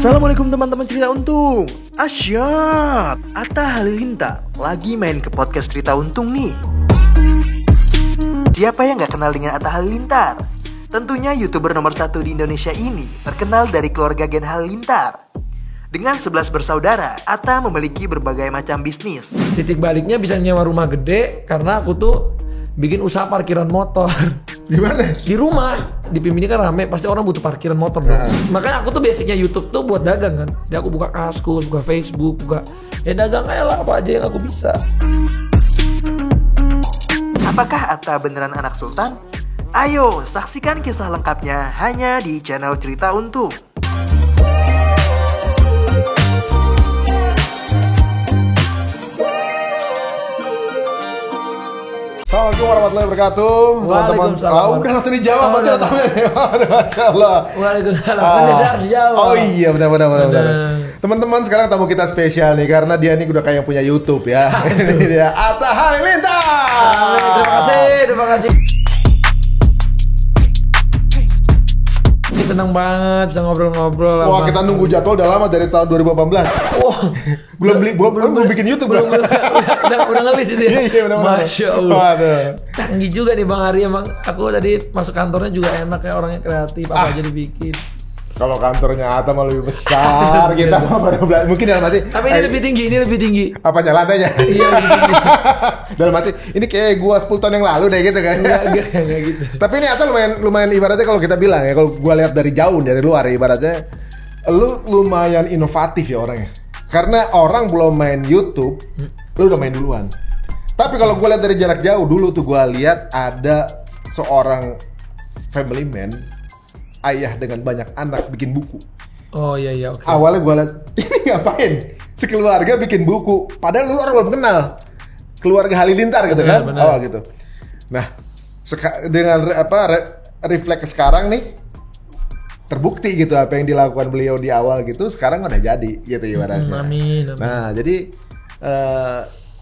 Assalamualaikum teman-teman cerita untung. Asyik, Atta Halilintar lagi main ke podcast cerita untung nih. Siapa yang gak kenal dengan Atta Halilintar? Tentunya YouTuber nomor 1 di Indonesia ini terkenal dari keluarga Gen Halilintar. Dengan 11 bersaudara, Atta memiliki berbagai macam bisnis. Titik baliknya bisa nyewa rumah gede karena aku tuh bikin usaha parkiran motor. Gimana? Di rumah, di PIM ini kan rame, pasti orang butuh parkiran motor dong. Makanya aku tuh basicnya YouTube tuh buat dagang kan. Jadi aku buka Kaskus, buka Facebook, buka dagang aja lah apa aja yang aku bisa. Apakah Atta beneran anak sultan? Ayo saksikan kisah lengkapnya hanya di channel Cerita Untung. Assalamualaikum warahmatullahi wabarakatuh. Waalaikumsalam. Udah langsung dijawab aja. Masya Allah. Waalaikumsalam. Harus jawab. Oh iya benar. Teman-teman, sekarang tamu kita spesial nih karena dia nih udah kayak punya YouTube ya. Ini dia Atta Halilintar. Terima kasih. Ini senang banget bisa ngobrol-ngobrol. Wah, kita nunggu jadwal udah lama dari tahun 2018. Wah, belum bikin YouTube belum. udah ngelis ini. Iya, benar. Masya Allah. Canggih juga nih Bang Ari, emang aku tadi masuk kantornya juga enak ya, orangnya kreatif, apa aja dibikin. Kalau kantornya Atta mah lebih besar, kita mah baru belajar. Mungkin dalam hati. Tapi ini lebih tinggi. Apanya lantainya? Iya, lebih tinggi. Dalam hati, ini kayak gua 10 tahun yang lalu deh gitu kan. Enggak gitu. Tapi ini Atta lumayan ibaratnya kalau kita bilang ya, kalau gua lihat dari jauh dari luar ibaratnya lu lumayan inovatif ya orangnya. Karena orang belum main YouTube, lu udah main duluan. Tapi kalau gua lihat dari jarak jauh dulu tuh gua lihat ada seorang family man, ayah dengan banyak anak bikin buku. Oh iya oke. Awalnya gue liat, ini ngapain? Sekeluarga bikin buku. Padahal lu orang belum kenal keluarga Halilintar gitu kan? Benar. Awal gitu. Nah, dengan refleks sekarang nih terbukti gitu apa yang dilakukan beliau di awal gitu. Sekarang udah jadi gitu ibaratnya. Amin. Nah, jadi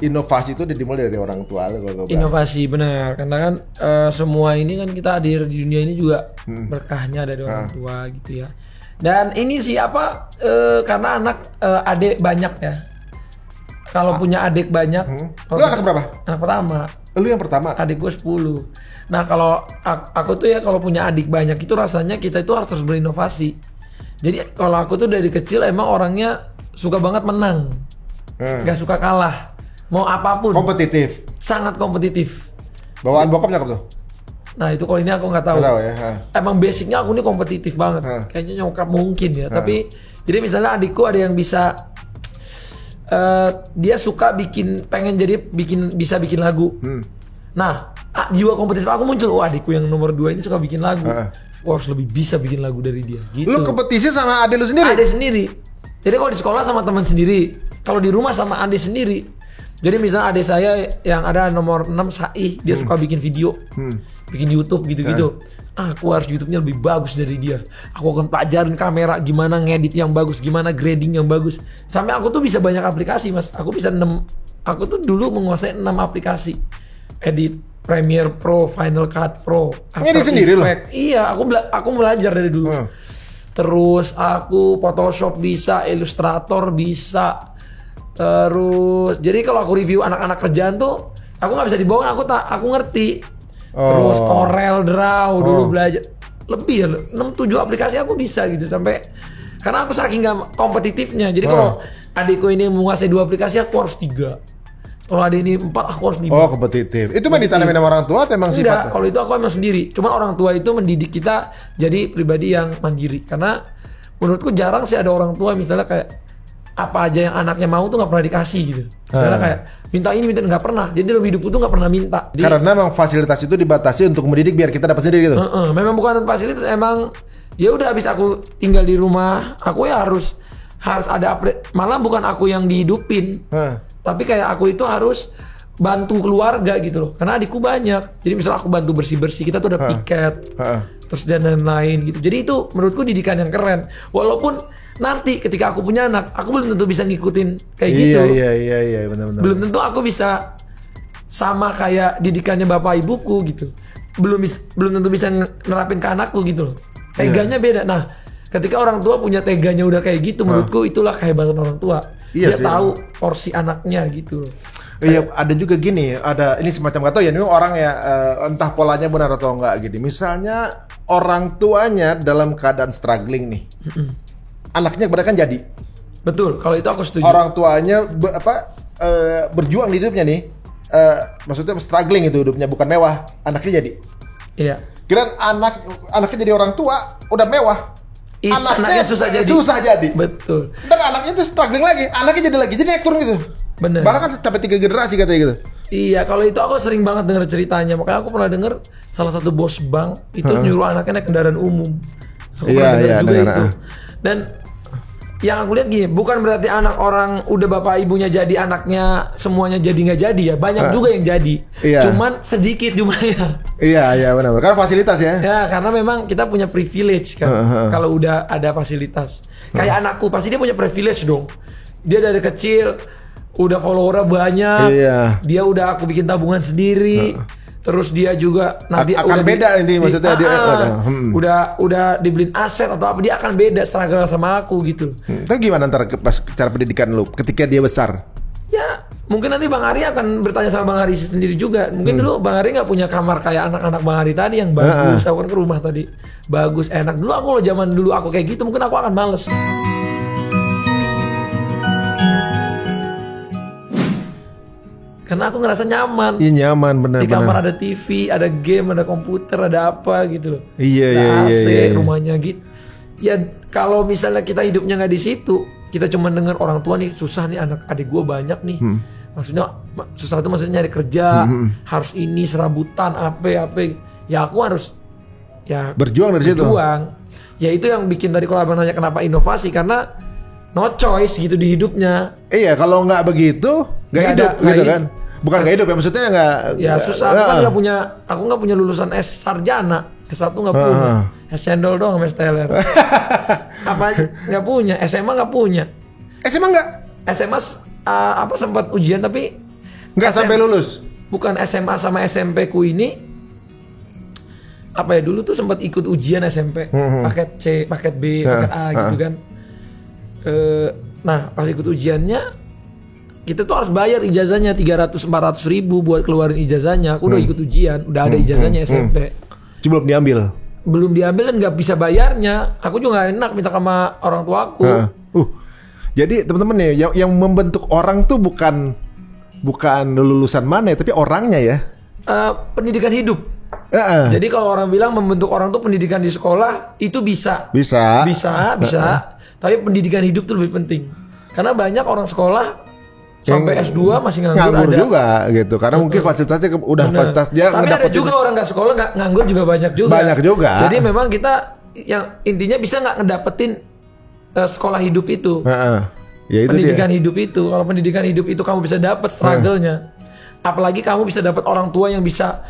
inovasi itu dimulai dari orang tua lo. Inovasi benar, karena kan semua ini kan kita hadir di dunia ini juga berkahnya dari orang tua gitu ya. Dan ini sih karena anak adik banyak ya. Kalau punya adik banyak, lu anak berapa? Anak pertama. Lu yang pertama. Adik gue 10. Nah kalau aku tuh ya kalau punya adik banyak itu rasanya kita itu harus berinovasi. Jadi kalau aku tuh dari kecil emang orangnya suka banget menang, nggak suka kalah. Mau apapun. Kompetitif. Sangat kompetitif. Bawaan bokap nyokap tuh? Nah itu kalau ini aku nggak tahu. Nggak tahu ya. Emang basicnya aku ini kompetitif banget. Kayaknya nyokap mungkin ya. Tapi jadi misalnya adikku ada yang bisa, dia suka pengen bisa bikin lagu. Nah jiwa kompetitif aku muncul. Oh adikku yang nomor 2 ini suka bikin lagu. Harus lebih bisa bikin lagu dari dia. Gitu. Lu kompetisi sama adik lu sendiri? Adik sendiri. Jadi kalau di sekolah sama teman sendiri. Kalau di rumah sama adik sendiri. Jadi misalnya adik saya yang ada nomor 6 Sai, dia suka bikin video, bikin YouTube gitu-gitu. Aku harus YouTube-nya lebih bagus dari dia. Aku akan pelajarin kamera, gimana ngedit yang bagus, gimana grading yang bagus. Sampai aku tuh bisa banyak aplikasi mas. Aku tuh dulu menguasai 6 aplikasi. Edit, Premiere Pro, Final Cut Pro, Ngedit sendiri loh? Iya, aku belajar dari dulu. Terus aku Photoshop bisa, Illustrator bisa. Terus jadi kalau aku review anak-anak kerjaan tuh aku nggak bisa dibohong, aku ngerti. Terus Corel Draw dulu belajar lebih ya 6-7 aplikasi aku bisa gitu sampai karena aku saking nggak kompetitifnya. Jadi kalau adikku ini menguasai 2 aplikasi aku harus 3. Kalau adik ini 4 aku harus 5. Oh kompetitif. Itu mah ditanamin sama orang tua atau emang sifatnya? Enggak, kalau itu aku emang sendiri. Cuma orang tua itu mendidik kita jadi pribadi yang mandiri. Karena menurutku jarang sih ada orang tua misalnya kayak apa aja yang anaknya mau tuh nggak pernah dikasih gitu. Misalnya kayak minta ini minta nggak pernah. Jadi dalam hidupku tuh nggak pernah minta. Karena memang fasilitas itu dibatasi untuk mendidik biar kita dapat sendiri gitu. Memang bukan fasilitas, emang ya udah habis aku tinggal di rumah, aku ya harus ada malah bukan aku yang dihidupin. Tapi kayak aku itu harus bantu keluarga gitu loh. Karena adikku banyak. Jadi misalnya aku bantu bersih-bersih, kita tuh ada piket. Terus dan lain-lain gitu. Jadi itu menurutku didikan yang keren. Walaupun nanti ketika aku punya anak, aku belum tentu bisa ngikutin kayak gitu. Iya, benar-benar. Belum tentu aku bisa sama kayak didikannya bapak ibuku gitu. Belum tentu bisa nerapin ke anakku gitu loh. Teganya beda. Nah, Ketika orang tua punya teganya udah kayak gitu, menurutku itulah kehebatan orang tua. Iya Dia sih. tahu porsi anaknya gitu. Iya, ada juga gini, ada ini semacam kata ya, ini orang ya entah polanya benar atau enggak gitu. Misalnya orang tuanya dalam keadaan struggling nih, anaknya kebanyakan jadi. Betul, kalau itu aku setuju. Orang tuanya berjuang di hidupnya nih, maksudnya struggling itu hidupnya bukan mewah, anaknya jadi. Iya. Kira anaknya jadi orang tua udah mewah. Anaknya susah jadi. Susah jadi. Betul. Ntar anaknya tuh struggling lagi, anaknya jadi lagi, jadi naik turun gitu. Bener. Bahkan kan sampai 3 generasi katanya gitu. Iya, kalau itu aku sering banget denger ceritanya. Makanya aku pernah denger salah satu bos bank itu nyuruh anaknya naik kendaraan umum. Aku Iya, pernah denger iya, juga dengar, itu. Dan yang aku lihat gini, bukan berarti anak orang udah bapak ibunya jadi anaknya semuanya jadi nggak jadi ya. Banyak juga yang jadi. Iya. Cuman sedikit jumlahnya. Iya, benar. Karena fasilitas ya. Ya, karena memang kita punya privilege kan. Kalau udah ada fasilitas. Kayak anakku pasti dia punya privilege dong. Dia dari kecil udah followernya banyak. Iya. Dia udah aku bikin tabungan sendiri. Terus dia juga nanti Akan udah beda intinya, maksudnya dia udah dibeliin aset atau apa, dia akan beda struggle sama aku gitu. Tapi gimana ntar pas cara pendidikan lu ketika dia besar? Ya, mungkin nanti Bang Ari akan bertanya sama Bang Ari sendiri juga. Mungkin dulu Bang Ari nggak punya kamar kayak anak-anak Bang Ari tadi yang bagus. Aku kan ke rumah tadi bagus, enak. Dulu aku kalau zaman dulu aku kayak gitu, mungkin aku akan males. Karena aku ngerasa nyaman. Iya nyaman, benar. Di kamar ada TV, ada game, ada komputer, ada apa gitu loh. Iya, Ada iya, AC, iya. rumahnya gitu. Ya kalau misalnya kita hidupnya nggak di situ, kita cuma dengar orang tua nih susah nih, anak adik gue banyak nih. Maksudnya susah itu maksudnya nyari kerja, harus ini serabutan apa. Ya aku harus ya Berjuang dari situ. berjuang. Ya itu yang bikin tadi kalau abang nanya kenapa inovasi, karena no choice gitu di hidupnya. Iya, kalau nggak begitu nggak hidup gitu kan. Bukan nggak hidup ya, maksudnya nggak. Ya susah, aku kan nggak punya lulusan S sarjana, S1 nggak punya, S cendol doang, S teler. Apa aja nggak punya, SMA nggak punya, SMA nggak? SMA apa sempat ujian tapi Nggak sampai lulus. bukan SMA sama SMP ku ini. Apa ya dulu tuh sempat ikut ujian SMP, paket C, paket B, paket A gitu kan. Nah pas ikut ujiannya kita tuh harus bayar ijazahnya 300-400 ribu buat keluarin ijazahnya. Aku udah ikut ujian, udah ada ijazahnya SMP. Cuma belum diambil. Belum diambil dan nggak bisa bayarnya. Aku juga gak enak minta sama orang tua aku. Jadi teman-teman ya, yang membentuk orang tuh bukan lulusan mana ya, tapi orangnya ya. Pendidikan hidup. Jadi kalau orang bilang membentuk orang tuh pendidikan di sekolah itu bisa. Bisa. Tapi pendidikan hidup tuh lebih penting. Karena banyak orang sekolah sampai S2 masih nganggur ada. juga gitu. Karena mungkin fasilitasnya udah fasilitas dia. Tapi ada juga orang nggak sekolah nggak nganggur juga banyak juga. Banyak juga. Jadi memang kita yang intinya bisa nggak ngedapetin sekolah hidup itu. Ya itu Pendidikan dia. hidup itu. Kalau pendidikan hidup itu kamu bisa dapat struggle-nya. Apalagi kamu bisa dapat orang tua yang bisa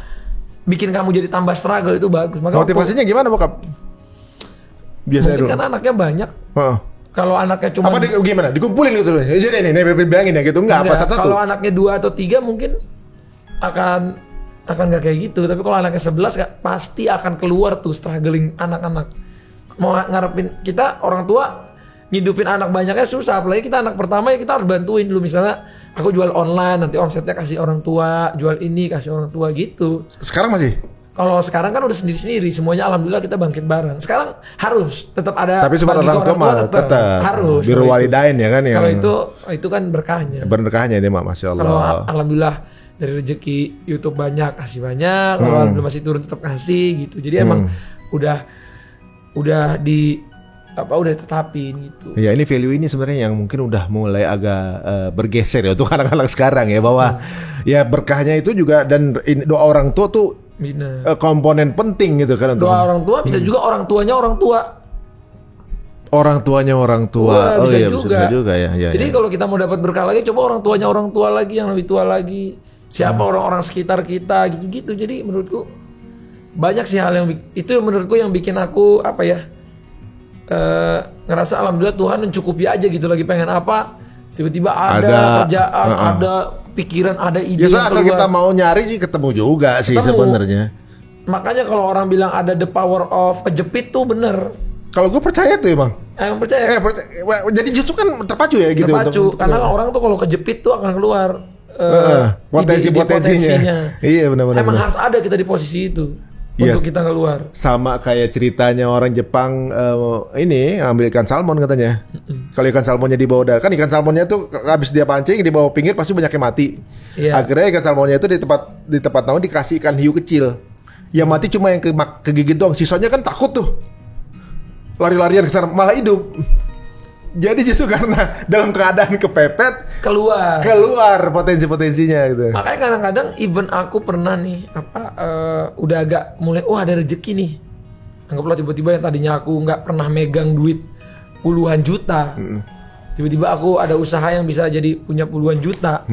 bikin kamu jadi tambah struggle, itu bagus. Maka Motivasinya gimana bokap? Biasanya mungkin dulu. kan anaknya banyak. Kalau anaknya cuma Gimana? Dikumpulin gitu loh. Jadi nih bayangin ya gitu. Enggak apa satu-satu. Kalau anaknya 2 atau 3 mungkin akan nggak kayak gitu. Tapi kalau anaknya 11 pasti akan keluar tuh struggling anak-anak. Mau ngarepin kita orang tua ngidupin anak banyaknya susah. Apalagi kita anak pertama ya kita harus bantuin dulu. Misalnya aku jual online, nanti omsetnya kasih orang tua, jual ini kasih orang tua gitu. Sekarang masih? Kalau sekarang kan udah sendiri-sendiri, semuanya alhamdulillah kita bangkit bareng. Sekarang harus tetap ada. Tapi sempat bagi orang tua mah tetap harus. biru walidain ya kan ya. Kalau itu kan berkahnya. Berkahnya ini mak, masya Allah. Kalau alhamdulillah dari rezeki YouTube banyak kasih banyak, kalau alhamdulillah masih turun tetap kasih gitu. Jadi emang udah tetapin gitu. Ya ini value ini sebenarnya yang mungkin udah mulai agak bergeser ya untuk anak-anak sekarang ya, bahwa ya berkahnya itu juga, dan doa orang tua tuh komponen penting gitu kan. Doa orang tua bisa juga orang tuanya orang tua. Orang tuanya orang tua. Bisa iya, juga. bisa juga ya. Jadi kalau kita mau dapat berkah lagi, coba orang tuanya orang tua lagi yang lebih tua lagi. Siapa orang-orang sekitar kita gitu-gitu. Jadi menurutku banyak sih hal yang itu menurutku yang bikin aku apa ya? Ngerasa alhamdulillah Tuhan mencukupi aja gitu. Lagi pengen apa, tiba-tiba ada kerjaan, ada pikiran, ada ide ya, asal kita mau nyari sih ketemu juga sih sebenarnya. Makanya kalau orang bilang ada the power of kejepit tuh bener. Kalau gue percaya tuh emang. Emang percaya? Jadi justru kan terpacu ya gitu. Terpacu, karena orang tuh kalau kejepit tuh akan keluar potensinya. Iya benar-benar. Emang harus ada kita di posisi itu untuk kita keluar. Sama kayak ceritanya orang Jepang ini ambil ikan salmon katanya. Kalau ikan salmonnya dibawa kan ikan salmonnya tuh habis dia pancing dibawa pinggir pasti banyak yang mati. Iya. Akhirnya ikan salmonnya itu di tempat naung dikasih ikan hiu kecil. Yang mati cuma yang kegigit doang. Sisanya kan takut tuh. Lari-larian ke sana malah hidup. Jadi justru karena dalam keadaan kepepet keluar potensi-potensinya gitu. Makanya kadang-kadang even aku pernah nih udah agak mulai ada rezeki nih. Anggaplah tiba-tiba yang tadinya aku nggak pernah megang duit puluhan juta. Tiba-tiba aku ada usaha yang bisa jadi punya puluhan juta.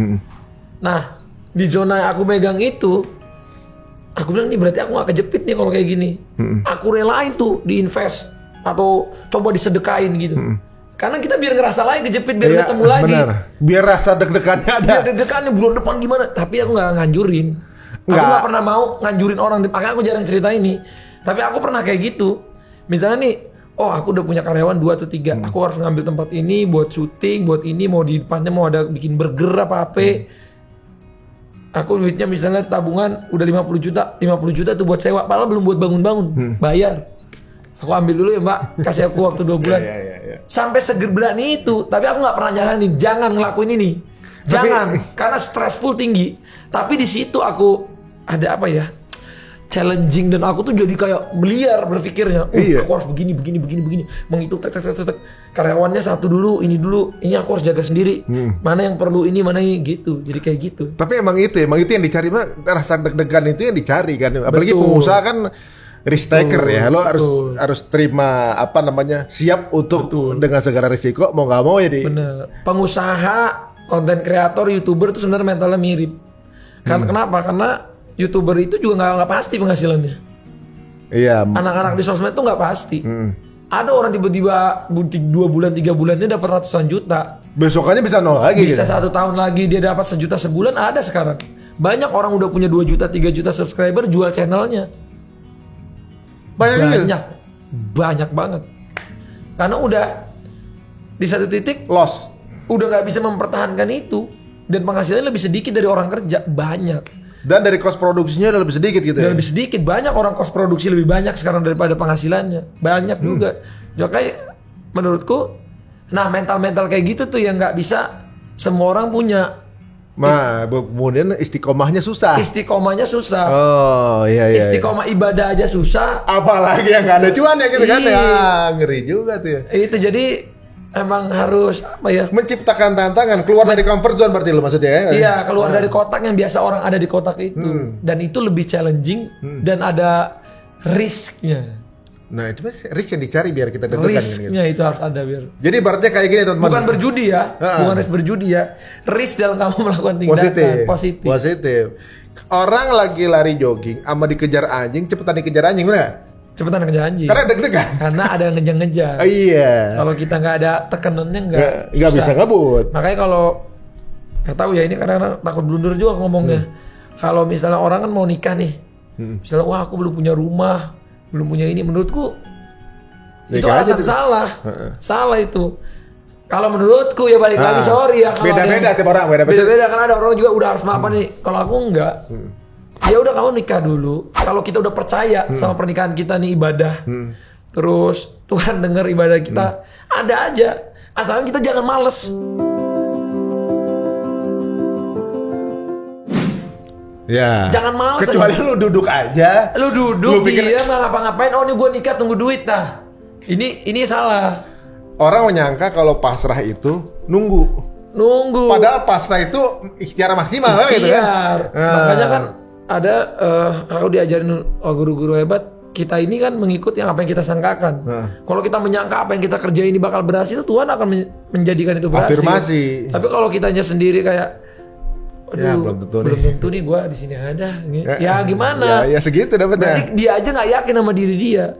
Nah, di zona yang aku megang itu aku bilang nih berarti aku gak kejepit nih kalau kayak gini. Aku relain tuh diinvest atau coba disedekain gitu. Karena kita biar ngerasa lagi kejepit biar ketemu lagi. Bener. Biar rasa deg-degannya ada. Biar deg-degannya bulan depan gimana. Tapi aku gak nganjurin. Aku gak pernah mau nganjurin orang. Makanya aku jarang cerita ini. Tapi aku pernah kayak gitu. Misalnya nih, aku udah punya karyawan 2 atau 3. Aku harus ngambil tempat ini buat syuting, buat ini mau di depannya mau ada bikin burger apa-apa. Aku duitnya misalnya tabungan udah 50 juta tuh buat sewa. Padahal belum buat bangun-bangun. Bayar. Aku ambil dulu ya mbak, kasih aku waktu 2 bulan. Sampai seger berani itu. Tapi aku gak pernah jalanin. Jangan ngelakuin ini. Jangan. Karena stressful tinggi. Tapi di situ aku ada challenging. Dan aku tuh jadi kayak beliar berpikirnya. Aku harus begini. Menghitung tek. Karyawannya satu dulu, ini dulu. Ini aku harus jaga sendiri. Mana yang perlu ini, mana ini gitu. Jadi kayak gitu. Tapi emang itu yang dicari. Rasa deg-degan itu yang dicari kan. Apalagi pengusaha kan risk taker ya, lo harus terima siap untuk dengan segala risiko mau nggak mau ya. Bener. Pengusaha, konten kreator, youtuber itu sebenarnya mentalnya mirip. Kenapa? Karena youtuber itu juga nggak pasti penghasilannya. Iya. Anak-anak di sosmed itu nggak pasti. Ada orang tiba-tiba 2 bulan 3 bulannya dapat ratusan juta. Besokannya bisa nol lagi. Bisa gitu. 1 tahun lagi dia dapat 1 juta sebulan ada sekarang. Banyak orang udah punya 2 juta 3 juta subscriber jual channelnya. Banyak banget. Karena udah di satu titik loss, udah nggak bisa mempertahankan itu dan penghasilannya lebih sedikit dari orang kerja banyak. Dan dari cost produksinya udah lebih sedikit gitu ya. Lebih sedikit, banyak orang cost produksi lebih banyak sekarang daripada penghasilannya. Banyak juga. Makanya menurutku, mental kayak gitu tuh yang nggak bisa semua orang punya. Kemudian istiqomahnya susah. Oh iya. Istiqomah ibadah aja susah. Apalagi yang nggak ada cuannya gitu kan ya. Ngeri juga tuh ya. Itu jadi emang harus menciptakan tantangan, keluar dari comfort zone berarti lo maksudnya ya? Iya, keluar dari kotak yang biasa orang ada di kotak itu. Dan itu lebih challenging dan ada risknya. Nah itu risk yang dicari biar kita deg-degan. Risknya itu harus ada biar. Jadi berarti kayak gini teman-teman. Bukan berjudi ya, bukan risk berjudi ya. Risk dalam kamu melakukan tindakan positif. Orang lagi lari jogging, sama dikejar anjing, cepetan dikejar anjing, bener? Cepetan ngejar anjing. Karena deg-degan. Karena ada yang ngejar-ngejar. Iya. Kalau kita nggak ada tekanannya nggak bisa ngebut. Makanya kalau nggak tahu ya ini kadang-kadang takut blunder juga ngomongnya. Kalau misalnya orang kan mau nikah nih, misalnya aku belum punya rumah. Belum punya ini, menurutku itu alasan salah itu. Kalau menurutku ya balik lagi sorry ya. Beda-beda tiap orang, beda-beda kan ada orang juga udah harus mapan nih. Kalau aku enggak, ya udah kamu nikah dulu. Kalau kita udah percaya sama pernikahan kita nih ibadah, terus Tuhan dengar ibadah kita, ada aja. Asalkan kita jangan males. Ya. Jangan males. Kecuali lu duduk aja. Lu pikir dia nggak ngapa-ngapain. Oh ini gue nikah tunggu duit nah. Ini salah. Orang menyangka kalau pasrah itu nunggu. Padahal pasrah itu ikhtiar maksimal gitu kan. Makanya kan ada kalau diajarin guru-guru hebat, kita ini kan mengikut yang apa yang kita sangkakan. Kalau kita menyangka apa yang kita kerja ini bakal berhasil, Tuhan akan menjadikan itu berhasil. Afirmasi. Tapi kalau kitanya sendiri kayak belum tentu nih gue di sini ada. Ya gimana? Ya segitu dapetnya. Berarti dia aja nggak yakin sama diri dia.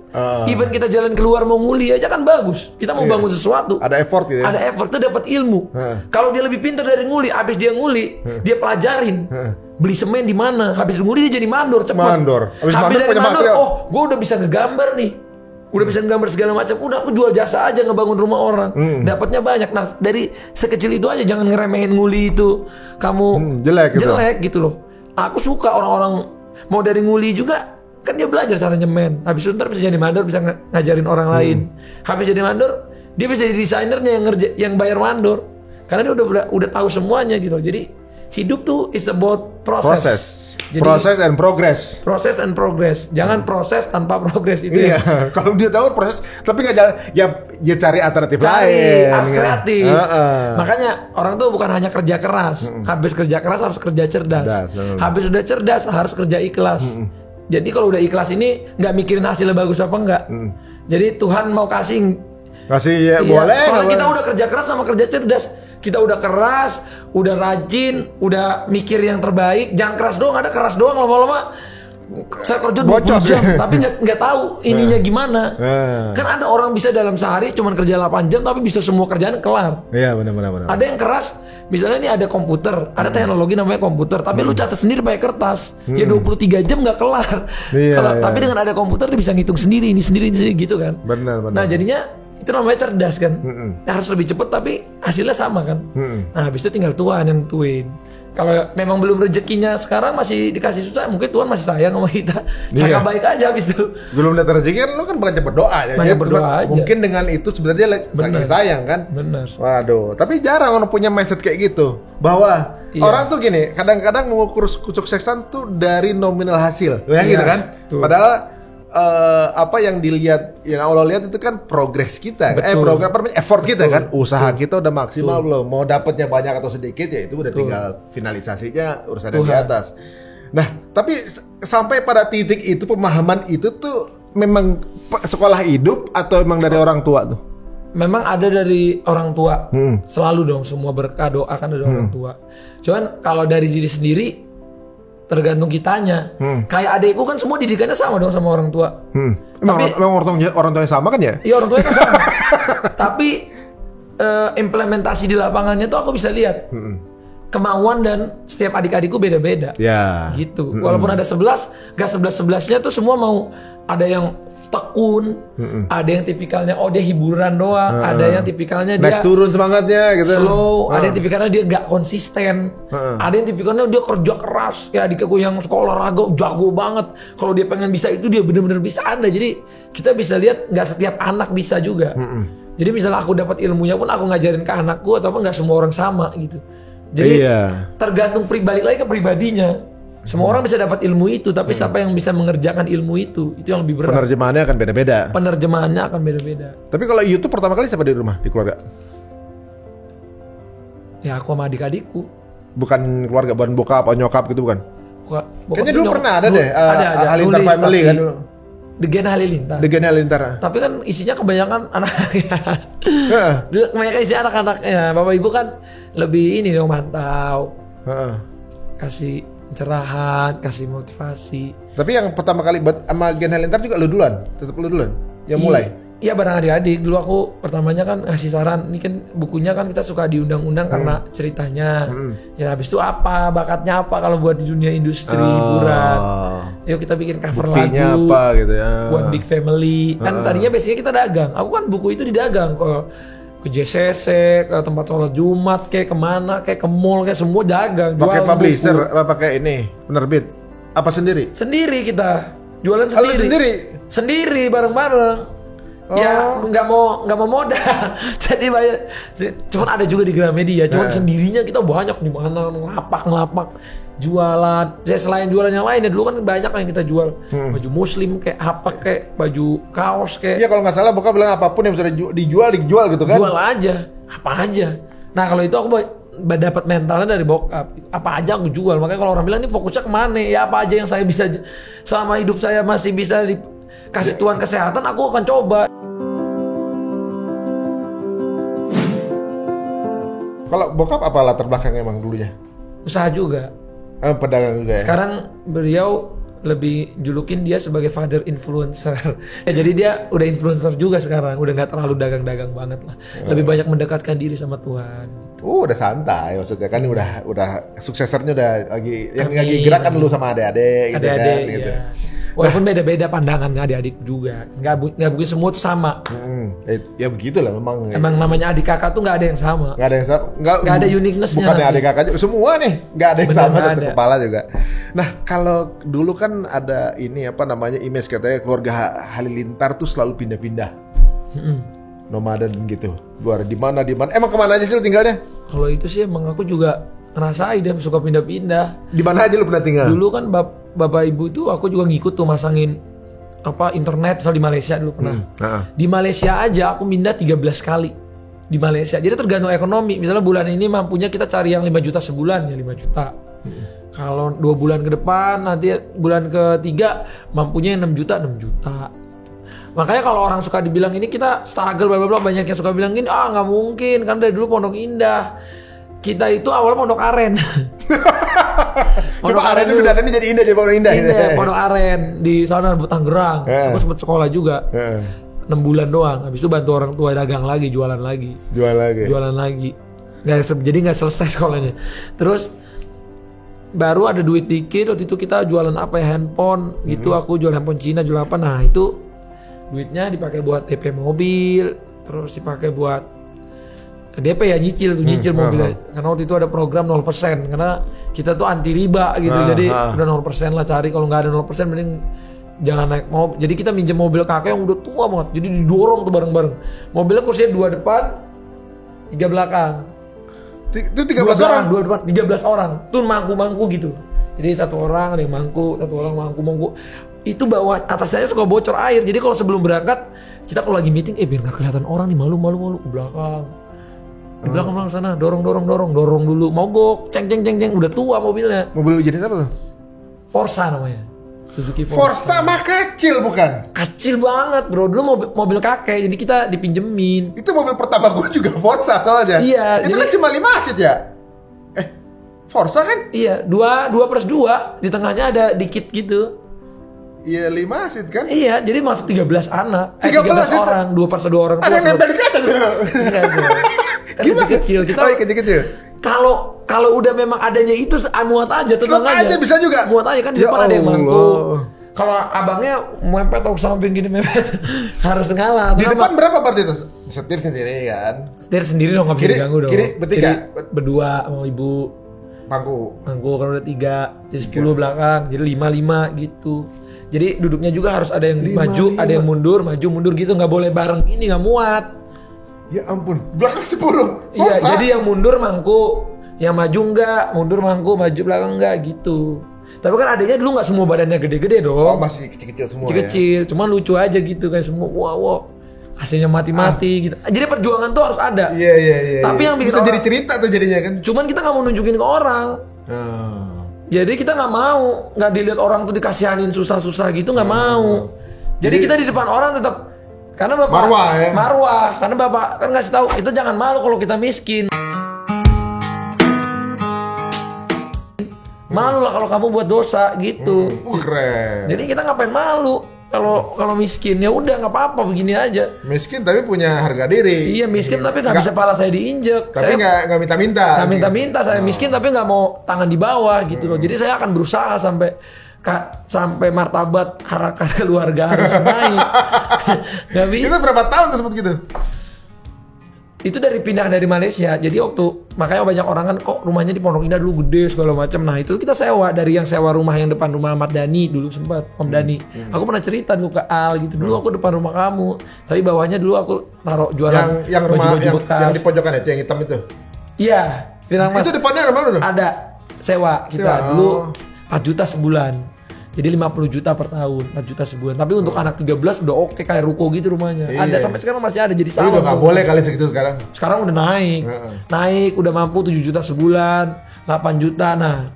Even kita jalan keluar mau nguli aja kan bagus. Kita mau bangun sesuatu. Ada effort gitu ya. Ada effort tuh dapat ilmu. Kalau dia lebih pintar dari nguli, habis dia nguli, dia pelajarin. Beli semen di mana? Habis nguli dia jadi mandor cepat. Habis dari mandor, gue udah bisa ngegambar nih. udah bisa gambar segala macam, udah aku jual jasa aja ngebangun rumah orang, dapatnya banyak. Nah dari sekecil itu aja, jangan ngeremehin nguli itu kamu jelek gitu loh. Aku suka orang-orang mau dari nguli juga kan dia belajar cara nyemen, habis itu ntar bisa jadi mandor, bisa ngajarin orang lain. Habis jadi mandor dia bisa jadi desainernya yang bayar mandor, karena dia udah tahu semuanya gitu. Jadi hidup tuh is about proses. Jadi, proses and progress. Proses and progress. Jangan proses tanpa progres itu. Iya, kalau dia tahu proses tapi nggak jalan, ya cari alternatif lain. Harus kreatif. Makanya orang tuh bukan hanya kerja keras. Habis kerja keras harus kerja cerdas. Habis udah cerdas harus kerja ikhlas. Jadi kalau udah ikhlas ini nggak mikirin hasilnya bagus apa enggak. Jadi Tuhan mau kasih ya, boleh. Soalnya kita udah kerja keras sama kerja cerdas. Kita udah keras, udah rajin, udah mikir yang terbaik. Jangan keras doang, ada keras doang lama-lama saya kerja 20 jam, tapi nggak tahu ininya gimana. Kan ada orang bisa dalam sehari cuman kerja 8 jam tapi bisa semua kerjaan kelar. Iya, benar. Ada yang keras, misalnya ini ada komputer, ada teknologi namanya komputer, tapi lu catat sendiri pakai kertas. Ya 23 jam nggak kelar. Tapi dengan ada komputer dia bisa ngitung sendiri, ini sendiri gitu kan. Benar. Nah, jadinya itu namanya cerdas kan. Harus lebih cepat tapi hasilnya sama kan. Nah habis itu tinggal Tuhan yang nentuin. Kalau memang belum rezekinya sekarang masih dikasih susah, mungkin Tuhan masih sayang sama kita. Sangka baik aja habis itu. Belum datang rezeki kan lu kan banyak berdoa ya. Banyak berdoa aja. Mungkin dengan itu sebenarnya dia sayang kan. Bener. Waduh, tapi jarang orang punya mindset kayak gitu. Bahwa orang tuh gini, kadang-kadang mengukur kesuksesan tuh dari nominal hasil. Gitu kan. Tuh. Padahal apa yang dilihat, yang Allah lihat itu kan progres kita, effort kita kan, usaha kita udah maksimal belum, mau dapatnya banyak atau sedikit ya itu udah tinggal finalisasinya urusan yang di atas. Nah, tapi sampai pada titik itu pemahaman itu tuh memang sekolah hidup atau memang dari orang tua tuh? Memang ada dari orang tua, selalu dong semua berkah doa kan dari orang tua. Cuman kalau dari diri sendiri tergantung kitanya. Kayak adekku kan semua didikannya sama dong sama orang tua. Tapi orang tuanya sama kan ya? Iya, orang tuanya kan sama. Tapi implementasi di lapangannya tuh aku bisa lihat. Kemauan dan setiap adik-adikku beda-beda. Ya. Gitu. Walaupun ada 11, gak 11-11-nya tuh semua mau, ada yang tekun, ada yang tipikalnya dia hiburan doang, ada yang tipikalnya dia naik turun semangatnya gitu, slow, ada yang tipikalnya dia gak konsisten, ada yang tipikalnya dia kerja keras. Kayak adikku yang sekolah olahraga jago banget, kalau dia pengen bisa itu dia bener-bener bisa. Jadi kita bisa lihat gak setiap anak bisa juga. Jadi misalnya aku dapat ilmunya pun aku ngajarin ke anakku, ataupun gak semua orang sama gitu. Jadi tergantung balik lagi ke pribadinya. Semua orang bisa dapat ilmu itu, tapi siapa yang bisa mengerjakan ilmu itu yang lebih berat. Penerjemahannya akan beda-beda. Tapi kalau YouTube pertama kali siapa di rumah, di keluarga? Ya aku sama adik-adikku. Bukan keluarga, bukan bokap atau nyokap gitu bukan? Kayaknya dulu pernah ada deh. Ada. Halilintar family kan dulu. The Gen Halilintar. Tapi kan isinya kebanyakan anak-anaknya. Kebanyakan isinya anak-anaknya. Bapak ibu kan lebih ini dong, mantau. Kasih pencerahan, kasih motivasi. Tapi yang pertama kali buat sama Gen Halilintar juga lu duluan? Tetap lu duluan? Yang mulai? Iya, bareng adik-adik. Dulu aku pertamanya kan ngasih saran. Ini kan bukunya kan kita suka diundang-undang karena ceritanya. Ya habis itu apa, bakatnya apa kalau buat di dunia industri hiburan. Yuk kita bikin cover buktinya lagu apa gitu ya. One Big Family. Kan tadinya basicnya kita dagang. Aku kan buku itu didagang ke JCC, ke tempat sholat Jumat, kayak kemana, kayak ke mall, kayak semua dagang. Pakai publisher, apa pakai ini penerbit? Apa sendiri? Sendiri kita jualan sendiri. Sendiri bareng-bareng. Ya nggak mau modal. Jadi banyak. Cuman ada juga di Gramedia. Cuman sendirinya kita banyak di mana ngelapak jualan. Selain jualan yang lain ya, dulu kan banyak yang kita jual. Baju muslim kayak apa, kayak baju kaos kayak. Iya, kalau nggak salah bokap bilang apapun yang bisa dijual gitu kan. Jual aja, apa aja. Nah kalau itu aku dapat mentalnya dari bokap. Apa aja aku jual. Makanya kalau orang bilang ini fokusnya kemana? Ya apa aja yang saya bisa, selama hidup saya masih bisa dikasih Tuhan kesehatan, aku akan coba. Kalau bokap apa latar belakang emang dulunya? Usaha juga. Pedagang juga ya? Sekarang beliau lebih julukin dia sebagai father influencer. Jadi dia udah influencer juga sekarang. Udah gak terlalu dagang-dagang banget lah. Lebih banyak mendekatkan diri sama Tuhan. Udah santai maksudnya kan, udah suksesornya udah lagi, yang lagi gerakan lu sama adik-adik gitu kan. Gitu. Walaupun beda-beda pandangan adik-adik juga. Nggak mungkin semua tuh sama. Ya begitulah memang. Emang namanya adik kakak tuh nggak ada yang sama. Nggak ada yang sama. Nggak ada uniqueness-nya. Bukannya adik kakak juga, semua nih nggak ada yang Bener, sama nggak satu ada. kepala juga. Nah kalau dulu kan ada ini apa namanya image katanya keluarga Halilintar tuh selalu pindah-pindah, nomaden gitu. Luar di mana. Emang kemana aja sih lu tinggalnya? Kalau itu sih emang aku juga ngerasain dia suka pindah-pindah. Di mana aja lu pernah tinggal? Dulu kan bapak ibu tuh aku juga ngikut tuh masangin apa internet misal di Malaysia dulu pernah. Di Malaysia aja aku pindah 13 kali di Malaysia. Jadi tergantung ekonomi. Misalnya bulan ini mampunya kita cari yang 5 juta sebulan ya 5 juta. Kalau 2 bulan ke depan nanti bulan ketiga mampunya yang 6 juta 6 juta. Makanya kalau orang suka dibilang ini kita struggle bla bla bla, banyak yang suka bilang gini, nggak mungkin kan dari dulu Pondok Indah. Kita itu awalnya Pondok Aren. Coba Aren itu udah ada nih jadi Indah, jadi Pondok Indah. Iya, Pondok Aren di sana Tangerang. Aku sempat sekolah juga. 6 bulan doang. Habis itu bantu orang tua dagang lagi, jualan lagi. Jualan lagi. Jadi nggak selesai sekolahnya. Terus baru ada duit dikit. Waktu itu kita jualan apa ya, handphone gitu. Aku jual handphone Cina, jual apa. Nah itu duitnya dipakai buat DP mobil. Terus dipakai buat DP ya, nyicil mobilnya. Karena waktu itu ada program 0%. Karena kita tuh anti riba gitu. Jadi udah 0% lah cari. Kalau nggak ada 0% mending jangan naik mobil. Jadi kita minjem mobil kakek yang udah tua banget. Jadi didorong tuh bareng-bareng. Mobilnya kursinya 2 depan, 3 belakang. Itu 13 orang? 2 depan, 13 orang. Tuh mangku-mangku gitu. Jadi satu orang ada yang mangku, satu orang mangku. Itu bawah atasnya suka bocor air. Jadi kalau sebelum berangkat, kita kalau lagi meeting, biar nggak kelihatan orang nih, malu ke belakang. Di belakang sana, dorong dulu, mogok, ceng, udah tua mobilnya. Mobil jenis apa tuh? Forza namanya, Suzuki Forza mah kecil bukan? Kecil banget bro, dulu mobil kakek, jadi kita dipinjemin. Itu mobil pertama gue juga Forza soalnya. Iya. Itu jadi, kan cuma 5 seat ya? Forza kan? Iya, 2+2, di tengahnya ada dikit gitu. Iya 5 seat kan? Iya, jadi masuk 13 anak. 13 orang, 2+2 orang tua. Ada yang nempel di atas. Enggak bro. Kecil-kecil kita. Kecil-kecil. Kalau udah memang adanya itu muat aja, tenang aja. Bisa juga. Muat aja kan di depan ada yang mangku. Kalau abangnya mepet atau samping gini mepet harus ngalah. Di depan berapa part itu? Setir sendiri kan? Setir sendiri dong, nggak bisa diganggu dong. Kiri bertiga. Berdua sama ibu. Mangku kalau udah 3, jadi 10 belakang, jadi 5 gitu. Jadi duduknya juga harus ada yang maju, ada yang mundur, maju mundur gitu, nggak boleh bareng ini, nggak muat. Ya ampun, belakang 10. Iya, jadi yang mundur mangku, yang maju enggak, mundur mangku, maju belakang enggak gitu. Tapi kan adanya dulu nggak semua badannya gede-gede dong. Oh, masih kecil-kecil semua. Kecil-kecil, cuman lucu aja gitu kayak semua wow. Hasilnya mati-mati gitu. Jadi perjuangan tuh harus ada. Iya. Tapi yang bikin bisa jadi cerita tuh jadinya kan. Cuman kita nggak mau nunjukin ke orang. Jadi kita nggak mau, nggak dilihat orang tuh dikasihanin susah-susah gitu, nggak mau. Jadi kita di depan orang tetap, karena bapak marwah, karena bapak kan ngasih tahu kita jangan malu kalau kita miskin. Malu lah kalau kamu buat dosa gitu. Keren. Jadi kita ngapain malu kalau miskin, ya udah nggak apa-apa begini aja. Miskin tapi punya harga diri. Iya miskin tapi nggak bisa pala saya diinjek. Tapi nggak minta-minta. Nggak minta-minta, saya miskin tapi nggak mau tangan di bawah gitu loh. Jadi saya akan berusaha sampai martabat harakat keluarga harus naik. Itu berapa tahun tersebut gitu? Itu dari pindah dari Malaysia. Jadi makanya banyak orang kan kok rumahnya di Pondok Indah dulu gede segala macam. Nah itu kita sewa, dari yang sewa rumah yang depan rumah Ahmad Dhani dulu sempat, Om Dhani. Aku pernah cerita dulu ke Al gitu. Dulu aku depan rumah kamu, tapi bawahnya dulu aku taruh jualan yang rumah baju bekas. Yang di pojokan itu, yang hitam itu. Iya, Pirang Mas. Itu depannya rumah lu? Ada sewa kita dulu 4 juta sebulan. Jadi 50 juta per tahun, 4 juta sebulan. Tapi untuk anak 13 udah oke, kayak ruko gitu rumahnya. Iya. Ada sampai sekarang masih ada, jadi sama. Udah gak boleh kali segitu sekarang. Sekarang udah naik. Naik, udah mampu 7 juta sebulan, 8 juta. Nah,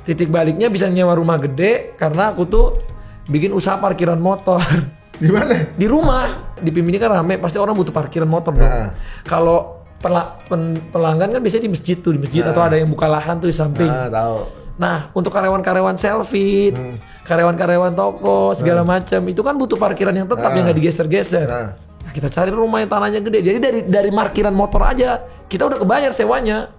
titik baliknya bisa nyewa rumah gede karena aku tuh bikin usaha parkiran motor. Di mana? Di rumah. Di PIM ini kan rame, pasti orang butuh parkiran motor dong. Kalau pelanggan kan biasanya di masjid tuh, atau ada yang buka lahan tuh di samping. Tahu. Nah, untuk karyawan-karyawan selfie, karyawan-karyawan toko segala macam, itu kan butuh parkiran yang tetap yang nggak digeser-geser. Nah, kita cari rumah yang tanahnya gede. Jadi dari parkiran motor aja kita udah kebayar sewanya.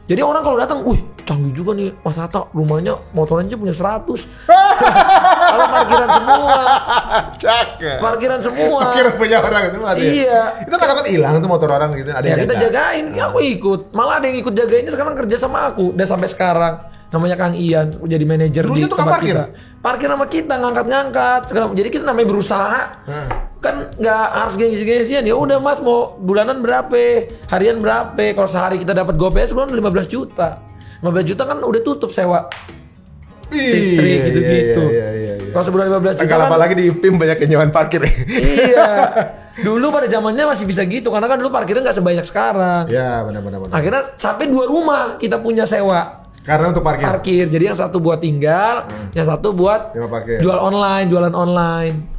Jadi orang kalau datang, canggih juga nih Mas Hatta, rumahnya motornya punya 100. Kalau parkiran semua. Cakep. Parkiran semua. Parkiran punya orang semua dia. Iya. Itu kan takut hilang tuh motor orang gitu. Ada Ya yang kita jaga. jagain, aku ikut. Malah ada yang ikut jagainnya sekarang kerja sama aku. Dan sampai sekarang namanya Kang Ian, jadi manajer di Dulunya tukang tempat parkir? kita. Parkir sama kita, ngangkat-ngangkat. Jadi kita namanya berusaha. Kan nggak harus gengsi-gengsian. Ya udah Mas, mau bulanan berapa? Harian berapa? Kalau sehari kita dapat gopay sebulan 15 juta. 15 juta kan udah tutup sewa listrik gitu-gitu. Iya. Kalau sebulan 15 juta Kalau kan apalagi di PIM banyak yang parkir. iya. Dulu pada zamannya masih bisa gitu karena kan dulu parkirnya nggak sebanyak sekarang. Ya, benar. Akhirnya sampai 2 rumah kita punya sewa Karena untuk parkir. Jadi yang satu buat tinggal, yang satu buat Sewa parkir. jualan online.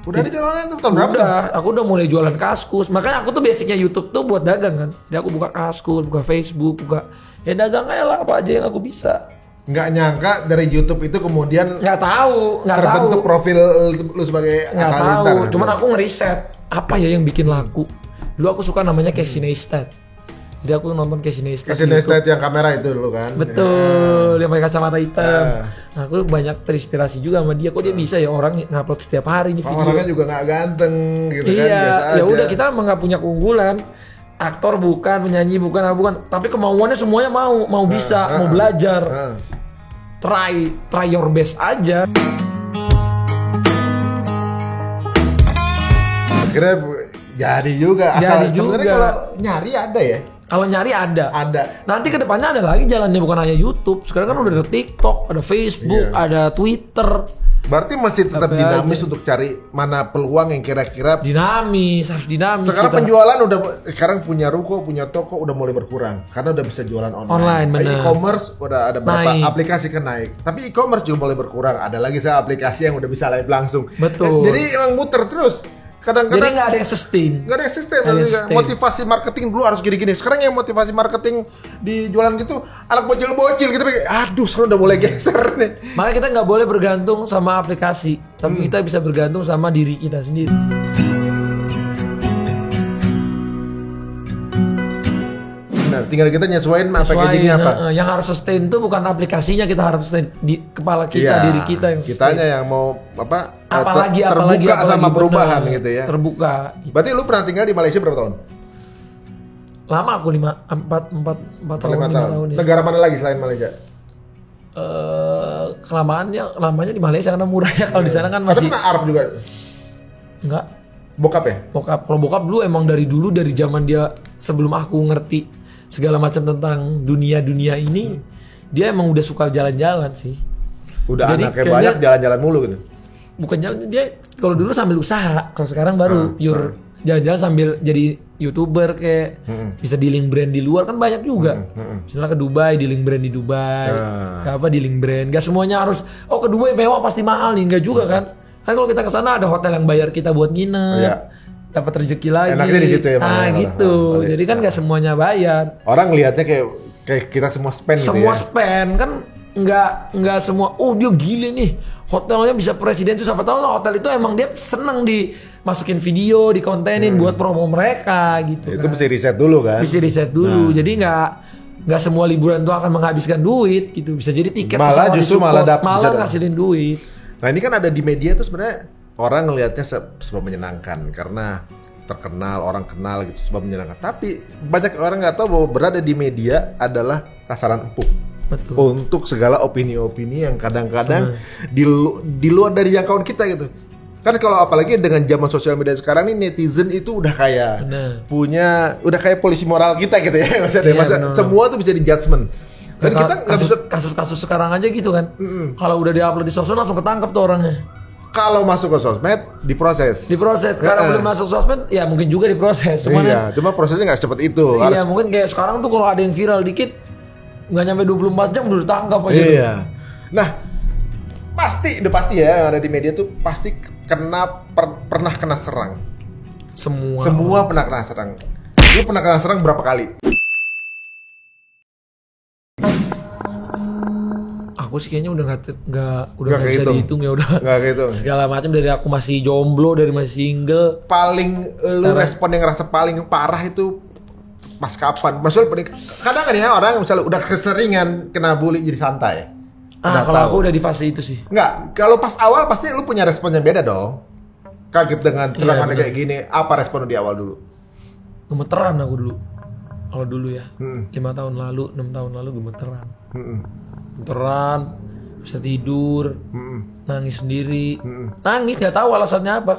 Udah ada jualan tuh tahun berapa? Udah, aku udah mulai jualan kaskus. Makanya aku tuh basicnya YouTube tuh buat dagang kan. Jadi aku buka kaskus, buka Facebook, ya dagang aja lah apa aja yang aku bisa. Nggak nyangka dari YouTube itu kemudian Nggak tahu. terbentuk profil lu sebagai Nggak Atta tahu. Halilintar. Cuman aku ngeriset apa ya yang bikin laku. Dulu aku suka namanya Casey Neistat. Jadi aku nonton Casey Neistat. Kasih Neistat yang kamera itu dulu kan. Betul, dia pakai kacamata hitam. Nah, aku banyak terinspirasi juga sama dia. Kok dia bisa ya orang ngupload setiap hari nih video. Orangnya juga nggak ganteng gitu kan. Biasa Iya, ya aja. udah kita emang nggak punya keunggulan. Aktor bukan, penyanyi bukan, tapi kemauannya semuanya mau bisa, mau belajar. Try your best aja. Akhirnya jadi juga. Jadi Sebenarnya juga. kalau nyari ada ya. Kalau nyari ada. Nanti kedepannya ada lagi jalannya, bukan hanya YouTube. Sekarang kan udah ada TikTok, ada Facebook, ada Twitter. Berarti masih tetap Tapi dinamis untuk cari mana peluang yang kira-kira. Harus dinamis. Sekarang kita. penjualan sekarang punya ruko, punya toko udah mulai berkurang karena udah bisa jualan online. bener. E-commerce udah ada berapa Naik. aplikasi kan naik. Tapi e-commerce juga mulai berkurang. Ada lagi aplikasi yang udah bisa live langsung. Betul. Jadi emang muter terus. Jadi Kadang-kadang nggak ada yang sustain. nggak ada yang sistem. Nggak ada yang sustain. Motivasi marketing dulu harus gini-gini. Sekarang yang motivasi marketing di jualan gitu anak bocil-bocil gitu. Aduh, sekarang udah mulai geser nih. Makanya kita nggak boleh bergantung sama aplikasi, tapi kita bisa bergantung sama diri kita sendiri. Nah, tinggal kita nyesuaiin packagingnya apa. Yang harus sustain itu bukan aplikasinya, kita harus sustain di kepala kita, diri kita yang sustain. Kitanya yang mau Apalagi terbuka sama bener. perubahan gitu ya. Terbuka. Berarti lu pernah tinggal di Malaysia berapa tahun? Lama aku 4 tahun, 5 tahun ya. Negara mana lagi selain Malaysia? Lamanya di Malaysia karena murahnya. Kalau di sana kan Atau masih pernah Arab juga? enggak. Bokap ya? Kalau bokap dulu emang dari zaman dia sebelum aku ngerti segala macam tentang dunia ini, dia emang udah suka jalan-jalan sih. Udah Jadi anaknya kayaknya- banyak jalan-jalan mulu gitu. Bukan jalan, dia kalau dulu sambil usaha, kalau sekarang baru pure jalan-jalan sambil jadi YouTuber kayak bisa dealing brand di luar kan banyak juga. Misalnya ke Dubai, dealing brand di Dubai. Ke apa dealing brand. Gak semuanya harus ke Dubai mewah pasti mahal nih, enggak juga kan. Kan kalau kita ke sana ada hotel yang bayar kita buat nginep. Iya. Dapat rezeki lagi. Enaknya di situ ya, Nah, malah. gitu. Jadi kan gak semuanya bayar. Orang ngelihatnya kayak kita semua spend gitu Semua ya. spend kan nggak semua. Oh dia gile nih, hotelnya bisa presiden tuh, siapa tahu hotel itu emang dia seneng dimasukin video, dikontenin buat promo mereka gitu. Itu mesti riset dulu kan. Bisa riset dulu. Jadi nggak semua liburan tuh akan menghabiskan duit gitu. Bisa jadi tiket Malah pesawat justru disupport, malah malah bisa ngasilin duit. Nah ini kan ada di media tuh sebenarnya orang ngelihatnya sebuah menyenangkan karena terkenal, orang kenal gitu, sebuah menyenangkan. Tapi banyak orang nggak tahu bahwa berada di media adalah sasaran empuk. Betul. Untuk segala opini-opini yang kadang-kadang di luar dari jangkauan kita gitu. Kan kalau apalagi dengan zaman sosial media sekarang nih, netizen itu udah kayak udah kayak polisi moral kita gitu ya. Maksudnya semua tuh bisa di judgement. Dan kita nggak bisa kasus-kasus sekarang aja gitu kan. Kalau udah diupload di sosmed langsung ketangkep tuh orangnya. kalau masuk ke sosmed diproses. Sekarang belum masuk sosmed ya mungkin juga diproses. Cuma prosesnya nggak secepat itu. Iya, mungkin kayak sekarang tuh kalau ada yang viral dikit nggak nyampe 24 jam udah ditangkap aja. Iya. Nah, udah pasti ya yang ada di media tuh pasti pernah kena serang. Semua pernah kena serang. Lu pernah kena serang berapa kali? Aku sih kayaknya udah nggak bisa dihitung ya, udah nggak kehitung. segala macam dari aku masih jomblo, dari masih single. Lu respon yang ngerasa paling parah itu pas kapan? Maksudnya kadang kan ya orang misalnya udah keseringan kena bully jadi santai. Kalau aku udah di fase itu sih. Enggak, kalau pas awal pasti lu punya respon yang beda dong. Kaget dengan serangan kayak gini. Apa respon lu di awal dulu? Gemeteran aku dulu. Kalau dulu ya, 5 tahun lalu, 6 tahun lalu gemeteran. Gemeteran, bisa tidur, nangis sendiri. Nangis gak tahu alasannya apa.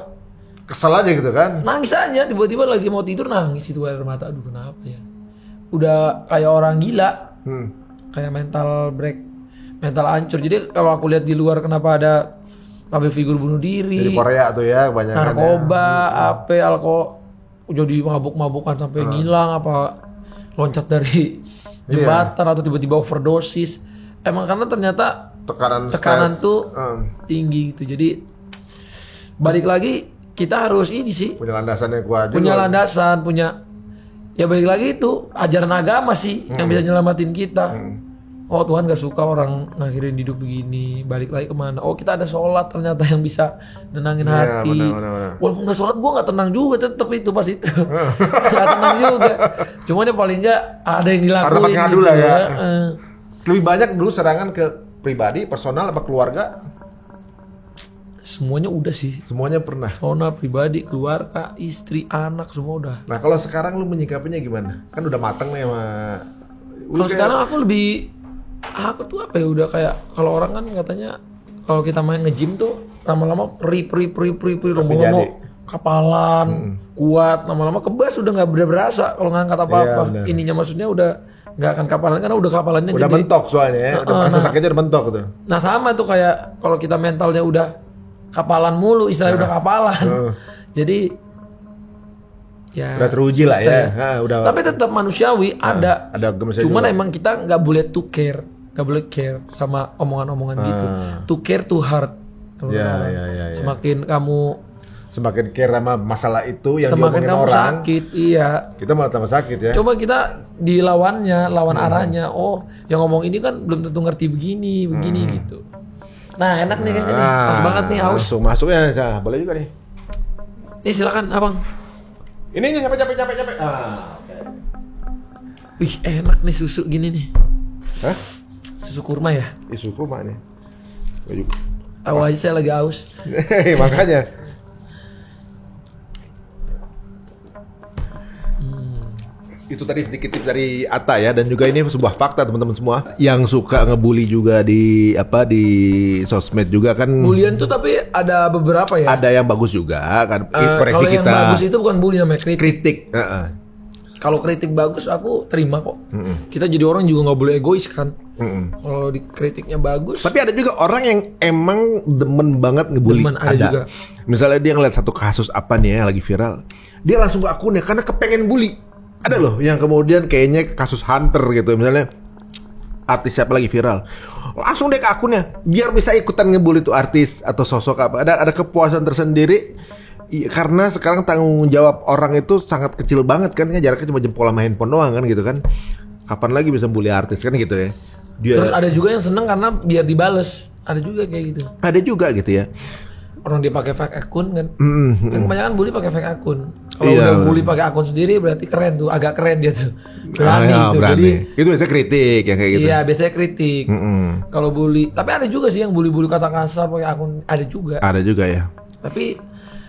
Kesel aja gitu kan? Nangis aja, tiba-tiba lagi mau tidur nangis itu air mata. Aduh kenapa ya? Udah kayak orang gila. Kayak mental break, mental hancur. Jadi kalau aku lihat di luar kenapa ada public figure bunuh diri. Dari Korea tuh ya kebanyakan. Narkoba, alkohol, jadi mabuk-mabukan sampai ngilang apa loncat dari jembatan atau tiba-tiba overdosis. Emang karena ternyata tekanan tuh tinggi gitu. Jadi balik lagi kita harus ini sih. Punya landasan yang kuat juga. Punya landasan, ya balik lagi itu ajaran agama sih yang bisa nyelamatin kita. Oh Tuhan gak suka orang ngakhirin hidup begini. Balik lagi kemana? Oh kita ada sholat ternyata yang bisa nenangin hati. Benar. Walaupun gak sholat gue gak tenang juga tetep itu pas itu. Gak tenang juga. Cuman ya paling gak ada yang dilakuin. Karena ngadu gitu lah ya. Lebih banyak dulu serangan ke pribadi, personal, apa keluarga? Semuanya udah sih. Semuanya pernah. Personal, pribadi, keluarga, istri, anak semua udah. Nah kalau sekarang lu menyikapinya gimana? Kan udah mateng nih sama. Kalau sekarang aku lebih, aku tuh apa ya udah kayak kalau orang kan katanya kalau kita main nge-gym tuh lama-lama pri rombongan kapalan kuat, lama-lama kebas udah nggak berasa kalau ngangkat apa-apa. Ininya maksudnya udah nggak akan kapalan karena udah kapalannya udah gede. mentok soalnya ya, udah rasa sakitnya udah mentok tuh. Nah sama tuh kayak kalau kita mentalnya udah kapalan mulu, istilahnya udah kapalan. Jadi ya udah teruji lah ya. Udah. Tapi tetap manusiawi ada. Cuman juga. emang kita nggak boleh to care, nggak boleh care sama omongan-omongan gitu. To care to heart. Ya. Semakin kamu semakin care sama masalah itu yang semakin diomongin kamu orang, sakit, iya. Kita malah tambah sakit ya. Coba kita dilawannya, lawan arahnya. Oh, yang ngomong ini kan belum tentu ngerti begini gitu. Nah, enak nih kayaknya nih. Pas banget nih, haus. Langsung masuk ya, boleh juga nih. Nih silakan, Abang. Ini capek. Wih, enak nih susu gini nih. Hah? Susu kurma ya? Susu kurma nih. Tahu aja saya lagi haus. Makanya. Itu tadi sedikit tips dari Atta ya, dan juga ini sebuah fakta teman-teman semua yang suka ngebully juga di sosmed juga kan. Bulian tuh tapi ada beberapa ya. Ada yang bagus juga kan. Kalau yang bagus itu bukan bully namanya kritik. Kalau kritik bagus aku terima kok. Kita jadi orang juga nggak boleh egois kan. Kalau dikritiknya bagus. Tapi ada juga orang yang emang demen banget ngebully. Ada juga. Misalnya dia ngeliat satu kasus apa nih ya lagi viral, dia langsung ke akunnya karena kepengen bully. Ada loh yang kemudian kayaknya kasus Hunter gitu, misalnya artis siapa lagi viral, langsung deh ke akunnya biar bisa ikutan ngebully tuh artis atau sosok apa. Ada kepuasan tersendiri karena sekarang tanggung jawab orang itu sangat kecil banget kan, jaraknya cuma jempol sama handphone doang kan gitu kan. Kapan lagi bisa bully artis kan gitu ya. Terus ada juga yang seneng karena biar dibales, ada juga kayak gitu. Ada juga gitu ya. Orang dia pakai fake akun kan. Kan kebanyakan bully pakai fake akun. Kalau udah bully pakai akun sendiri berarti keren tuh, agak keren dia tuh. Berani tuh. Berani. Jadi itu biasanya kritik yang kayak gitu. Iya, biasanya kritik. Kalau bully, tapi ada juga sih yang bully-bully kata kasar pakai akun, ada juga. Ada juga ya. Tapi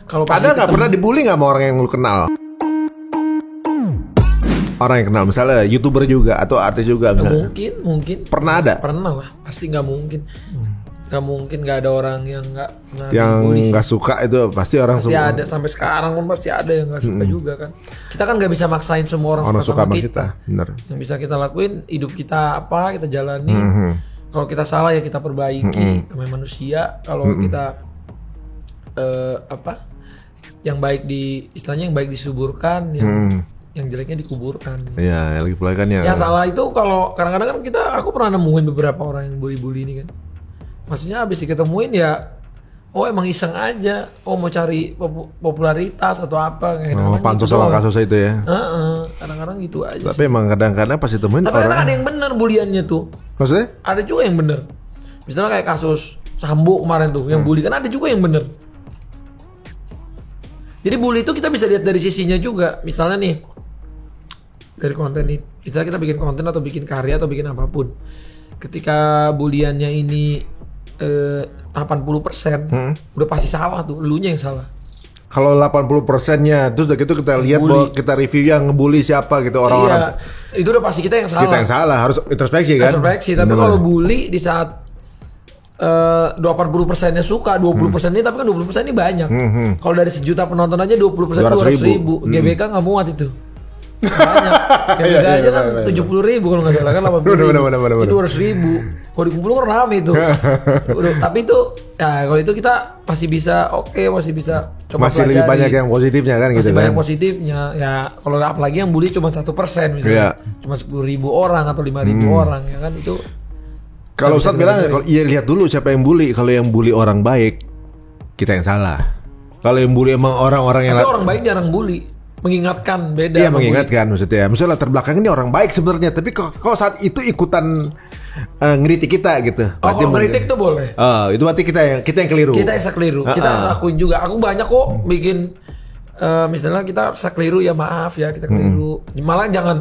kalau ada nggak pernah dibully nggak sama orang yang lu kenal? Orang yang kenal, misalnya YouTuber juga atau artis juga misalnya. Mungkin. Pernah ada? Pernah lah, pasti nggak mungkin. Nggak mungkin nggak ada orang yang nggak nggak suka itu pasti orang pasti ada, sampai sekarang pun pasti ada yang nggak suka juga kan. Kita kan nggak bisa maksain semua orang suka sama kita. Bener. Yang bisa kita lakuin hidup kita apa kita jalani. Kalau kita salah ya kita perbaiki. Namanya manusia. Kalau kita yang baik istilahnya yang baik disuburkan, yang jeleknya dikuburkan. Iya, lagi pula kan ya. Yang salah itu kalau kadang-kadang kan aku pernah nemuin beberapa orang yang bully-bully ini kan. Maksudnya habis diketemuin ya, emang iseng aja, mau cari popularitas atau apa. Pansos sama kasus itu ya. Kadang-kadang gitu aja. Tapi emang kadang-kadang pas ditemuin tapi orang. Tapi ada yang bener buliannya tuh. Maksudnya? Ada juga yang bener. Misalnya kayak kasus Sambo kemarin tuh, yang bully kan ada juga yang bener. Jadi bully itu kita bisa lihat dari sisinya juga. Misalnya nih, dari konten ini, misalnya kita bikin konten atau bikin karya atau bikin apapun, ketika buliannya ini 80%, udah pasti salah tuh, elunya yang salah. Kalau 80%-nya, terus udah gitu kita lihat bahwa kita review yang ngebully siapa gitu orang-orang. Iya, itu udah pasti kita yang salah. Kita yang salah, harus introspeksi kan. Introspeksi, tapi kalau bully di saat 80%-nya suka, 20% ini, tapi kan 20% ini banyak. Kalau dari 1 juta penonton aja 20% 200.000. GBK nggak muat itu. Banyak. GBK aja kan 70.000 kalau nggak salah kan 80.000. Itu 200.000. Kalau dikumpulin kan rame itu. Tapi itu, ya kalau itu kita masih bisa, masih bisa coba masih pelajari. lebih banyak yang positifnya kan gitu kan. Masih banyak positifnya. Ya kalau apalagi yang bully cuma 1% misalnya. Cuma 10.000 orang atau 5.000 orang ya kan itu. Kalau Ustadz bilang, kalau lihat dulu siapa yang bully. Kalau yang bully orang baik, kita yang salah. Kalau yang bully emang orang-orang yang... Tapi orang baik jarang bully. Mengingatkan, beda. Iya, mengingatkan maksudnya. Misalnya latar belakang ini orang baik sebenarnya. Tapi kalau saat itu ikutan ngeritik kita gitu. Kalau ngeritik tuh boleh. Itu berarti kita yang keliru. Kita yang keliru. Kita harus akuin juga. Aku banyak kok bikin... misalnya kita keliru ya maaf ya, kita keliru. Malah jangan...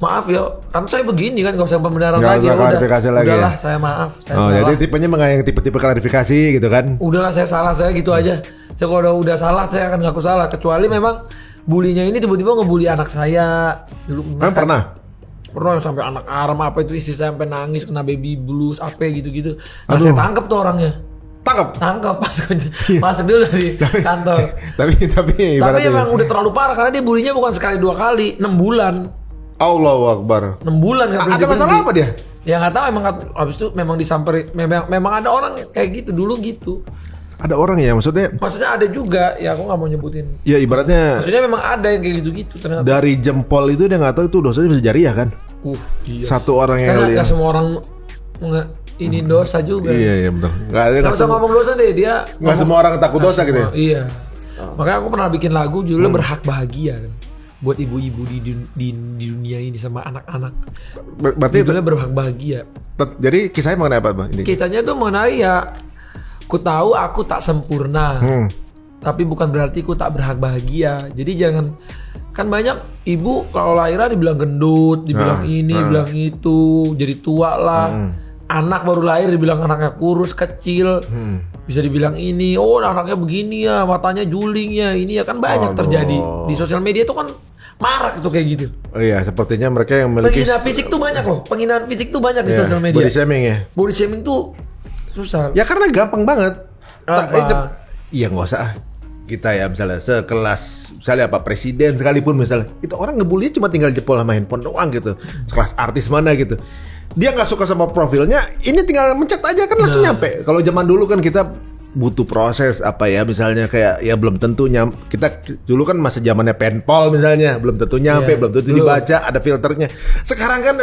Maaf ya, kan saya begini kan, gak usah pembenaran lagi. Udahlah, saya maaf, saya salah. Jadi tipenya yang tipe-tipe klarifikasi gitu kan? Udahlah, saya salah, saya gitu aja. Saya kalau udah salah, saya akan ngaku salah. Kecuali memang bulinya ini tiba-tiba ngebully anak saya. Dulu pernah sampai anak aram apa itu, istri saya sampai nangis kena baby blues apa gitu-gitu. Nah, saya tangkap tuh orangnya. Tangkap masuk dulu di kantor. Tapi emang udah terlalu parah karena dia bulinya bukan sekali 2 kali, 6 bulan. Allahu Akbar. 6 bulan gak berhenti. Ada masalah apa dia? Ya gak tahu, emang abis itu memang disamperin. Memang ada orang kayak gitu dulu gitu. Ada orang ya maksudnya ada juga, ya aku gak mau nyebutin. Ya ibaratnya maksudnya memang ada yang kayak gitu-gitu ternyata. Dari jempol itu dia gak tahu itu dosanya bisa jariah kan. Iya. Satu orang yang karena gak semua orang ini dosa juga. Iya betul. Gak usah ngomong dosa deh, dia gak semua orang takut dosa gitu ya. Iya. Makanya aku pernah bikin lagu judulnya Berhak Bahagia kan, buat ibu-ibu di dunia ini sama anak-anak. Berarti judulnya Berhak Bahagia. Jadi kisahnya mengenai apa Bang? Kisahnya tuh mengenai ya, ku tahu aku tak sempurna, tapi bukan berarti ku tak berhak bahagia. Jadi jangan, kan banyak ibu kalau lahiran dibilang gendut, dibilang dibilang itu, jadi tua lah. Anak baru lahir dibilang anaknya kurus kecil, bisa dibilang ini, anaknya begini ya, matanya juling ya, ini ya kan banyak terjadi di sosial media itu kan. Marak tuh kayak gitu. Oh iya, sepertinya mereka yang memiliki penghinaan fisik tuh banyak loh. Penghinaan fisik tuh banyak di sosial media. Body shaming ya. Body shaming tuh susah. Ya karena gampang banget. Iya nggak usah. Kita ya misalnya sekelas, misalnya Pak Presiden sekalipun misalnya, itu orang ngebully cuma tinggal jempol sama handphone doang gitu. Sekelas artis mana gitu. Dia nggak suka sama profilnya, ini tinggal mencet aja kan langsung nyampe. Kalau zaman dulu kan kita butuh proses apa ya, misalnya kayak ya belum tentu kita dulu kan masa zamannya penpal misalnya, belum tentu nyampe, belum tentu dibaca, ada filternya. Sekarang kan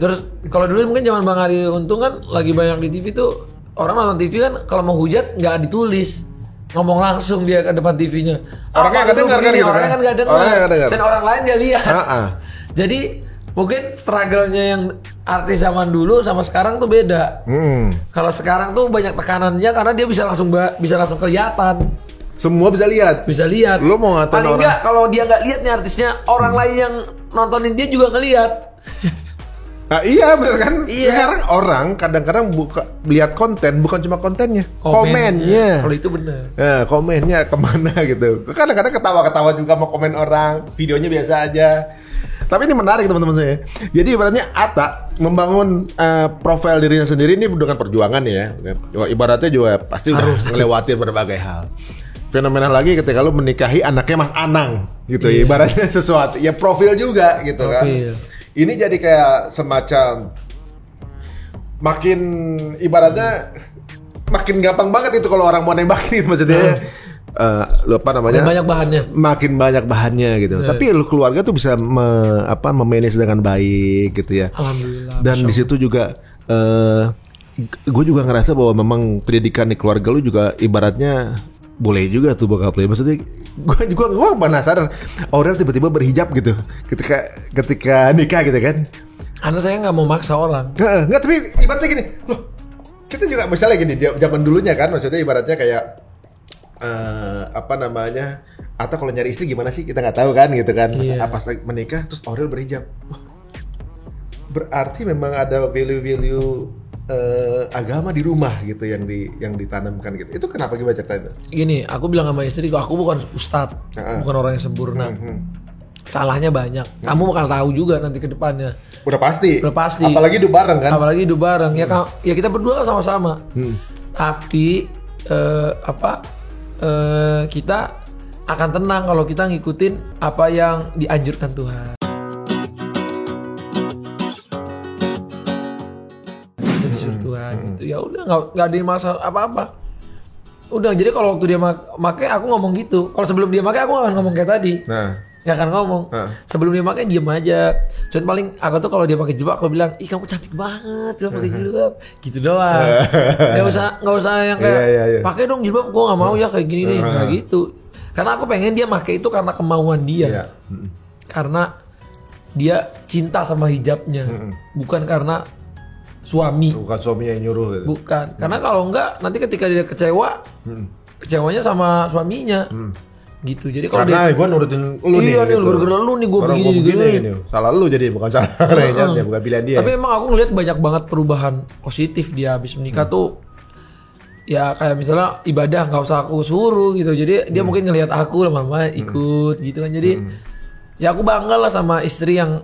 terus kalau dulu mungkin zaman Bang Ari Untung kan lagi banyak di TV tuh, orang nonton TV kan kalau mau hujat nggak ditulis, ngomong langsung dia ke depan TV-nya. Orangnya nggak dengar kan gitu kan? Orangnya kan nggak dengar. Dan orang lain dia lihat. Jadi mungkin struggle-nya yang artis zaman dulu sama sekarang tuh beda. Kalau sekarang tuh banyak tekanannya karena dia bisa langsung kelihatan. Semua bisa lihat. Bisa lihat. Lo mau ngatain paling enggak kalau dia nggak lihat nih artisnya, orang lain yang nontonin dia juga ngelihat. Nah, iya bener kan? Iya. Sekarang orang kadang-kadang lihat konten bukan cuma kontennya, komennya. Kalau itu bener. Nah, komennya kemana gitu. Kadang-kadang ketawa-ketawa juga mau komen orang, videonya biasa aja. Tapi ini menarik teman-teman saya. Jadi ibaratnya Atta membangun profil dirinya sendiri ini dengan perjuangan ya. Ibaratnya juga pasti udah melewati berbagai hal. Fenomenal lagi ketika lu menikahi anaknya Mas Anang gitu. Iya. Ibaratnya sesuatu ya profil juga gitu kan. Ini jadi kayak semacam makin ibaratnya makin gampang banget itu kalau orang mau nembakin itu maksudnya. Makin banyak bahannya gitu. Tapi lu keluarga tuh bisa memanage dengan baik gitu ya. Alhamdulillah. Dan di situ juga gue juga ngerasa bahwa memang pendidikan di keluarga lu juga ibaratnya boleh juga tuh bokap lu. Maksudnya gue penasaran Aurel tiba-tiba berhijab gitu ketika nikah gitu kan. Karena saya nggak mau maksa orang. Nggak, tapi ibaratnya gini loh, kita juga misalnya gini zaman dulunya kan, maksudnya ibaratnya kayak Atau kalau nyari istri gimana sih? Kita nggak tahu kan gitu kan. Iya. Pas menikah terus Aurel berhijab. Wah, berarti memang ada value-value agama di rumah gitu yang ditanamkan gitu. Itu kenapa gimana ceritanya? Gini, aku bilang sama istri, aku bukan ustadz, bukan orang yang sempurna. Salahnya banyak. Kamu bakal tahu juga nanti ke depannya. Udah pasti. Pasti. Apalagi hidup bareng kan? Apalagi hidup bareng. Ya kita berdua kan sama-sama. Tapi kita akan tenang kalau kita ngikutin apa yang dianjurkan Tuhan. Tuhan gitu. Ya udah nggak ada masalah apa-apa. Udah, jadi kalau waktu dia make aku ngomong gitu. Kalau sebelum dia make aku gak akan ngomong kayak tadi. Gak akan ngomong. Sebelum dia make diem aja. Cuman paling aku tuh kalau dia pakai jilbab aku bilang, ih kamu cantik banget kalau pakai jilbab. Gitu doang. Gak usah yang kayak pakai dong jilbab, gua gak mau ya kayak gini nih. Gak gitu. Karena aku pengen dia make itu karena kemauan dia. Karena dia cinta sama hijabnya. Bukan karena suami. Bukan suaminya yang nyuruh gitu. Bukan. Karena kalau enggak nanti ketika dia kecewa, kecewanya sama suaminya. Gitu. Jadi kalau karena gue nurutin lu nih. Iya nih, gara-gara lu nih gue begini. Salah lu jadi, bukan salah Renyatnya, bukan pilihan dia. Tapi emang aku ngeliat banyak banget perubahan positif dia habis menikah tuh. Ya kayak misalnya ibadah nggak usah aku suruh gitu. Jadi dia mungkin ngelihat aku lama-lama ikut gitu kan. Jadi ya aku bangga lah sama istri yang